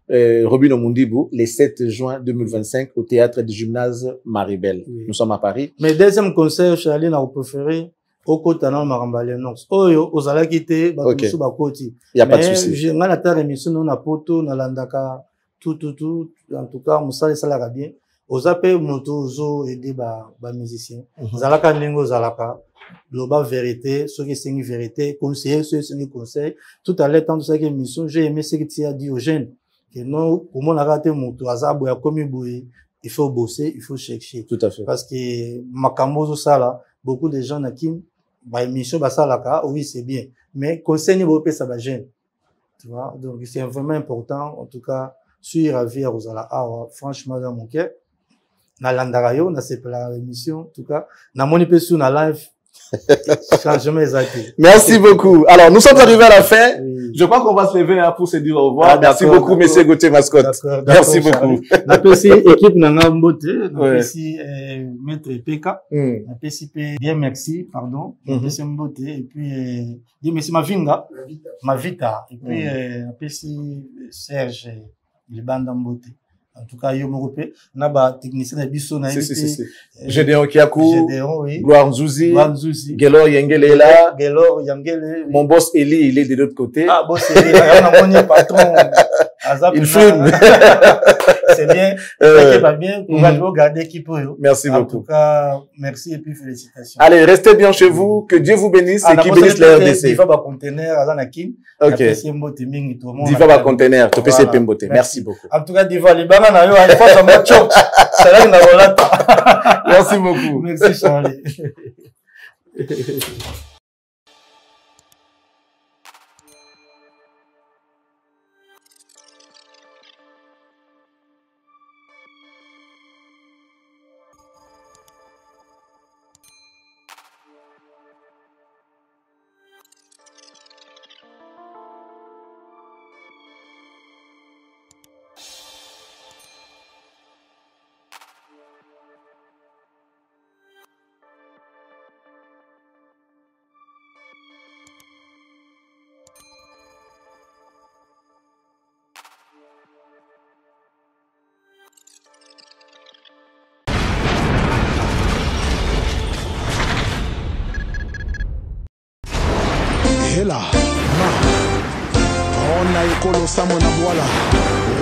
Robin Omundibou le 7 juin 2025 au théâtre du gymnase Maribel. Nous sommes à Paris. Mais deuxième concert, Charlie, n'a préféré au côté de Maramba Lenox. Oyo, aux ala quitté, bakoussou bakoti. Y a pas de souci. J'ai un atta émission, on a poto, na landaka. Tout, en tout cas, Moussa, ça l'a bien. Aux appels, moto, zo, aider, musiciens. Zalaka, ningo, zalaka. Global vérité, ceux qui sont vérité, conseiller, ceux qui sont conseil. Tout à l'heure, tant de cette émission, j'ai aimé ce que tu as dit aux jeunes. Que non, pour moi, on a raté moto, azabo, ya komi boué. Il faut bosser, il faut chercher. Tout à fait. Parce que, makamozo, ça là, beaucoup de gens, na qui, émission, ça là, oui, c'est bien. Mais, conseil, niveau, ça va gêner. Tu vois? Donc, c'est vraiment important, en tout cas, sur la vie à Rosala. Franchement, dans mon cœur, na landarayo, na sepela émission, en tout cas, na moni pe sur na live, changement exact. Merci beaucoup. Alors, nous sommes arrivés à la fin. Je crois qu'on va se lever pour se dire au revoir. Merci beaucoup, monsieur Gauthier Mascotte. Merci beaucoup. Na pesi équipe na ngambote, na pesi maître PK, na pesi bien merci, pardon, na pesi mbote et puis bien merci Mavita et puis na pesi Serge les bandes en beauté. En tout cas, yo m'europé, na ba technicien na biso na invité. Gédéon Kiakou, Gédéon, oui. Gloire Nzouzi, Gelor Yengele est là. Gelor Yengele. Mon boss Eli, il est de l'autre côté. Ah, boss Eli, on a mon patron. Il fume. C'est bien. Ça va bien. On va regarder qui peut. Merci beaucoup. En tout cas, merci et puis félicitations. Allez, restez bien chez vous. Que Dieu vous bénisse et qu'il bénisse la RDC. Diva ba conteneur, Azanakin. Ok. Diva ba conteneur, Topé Pembote. Merci beaucoup. En tout cas, Diva, les bananes, il faut ça me choque. C'est là que nous avons Merci beaucoup. Merci, Charlie. Hela, ma, on a ekolo samo na boala,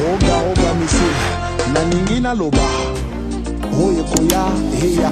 roga roga misi, na ningi na loba, oye koya, heya.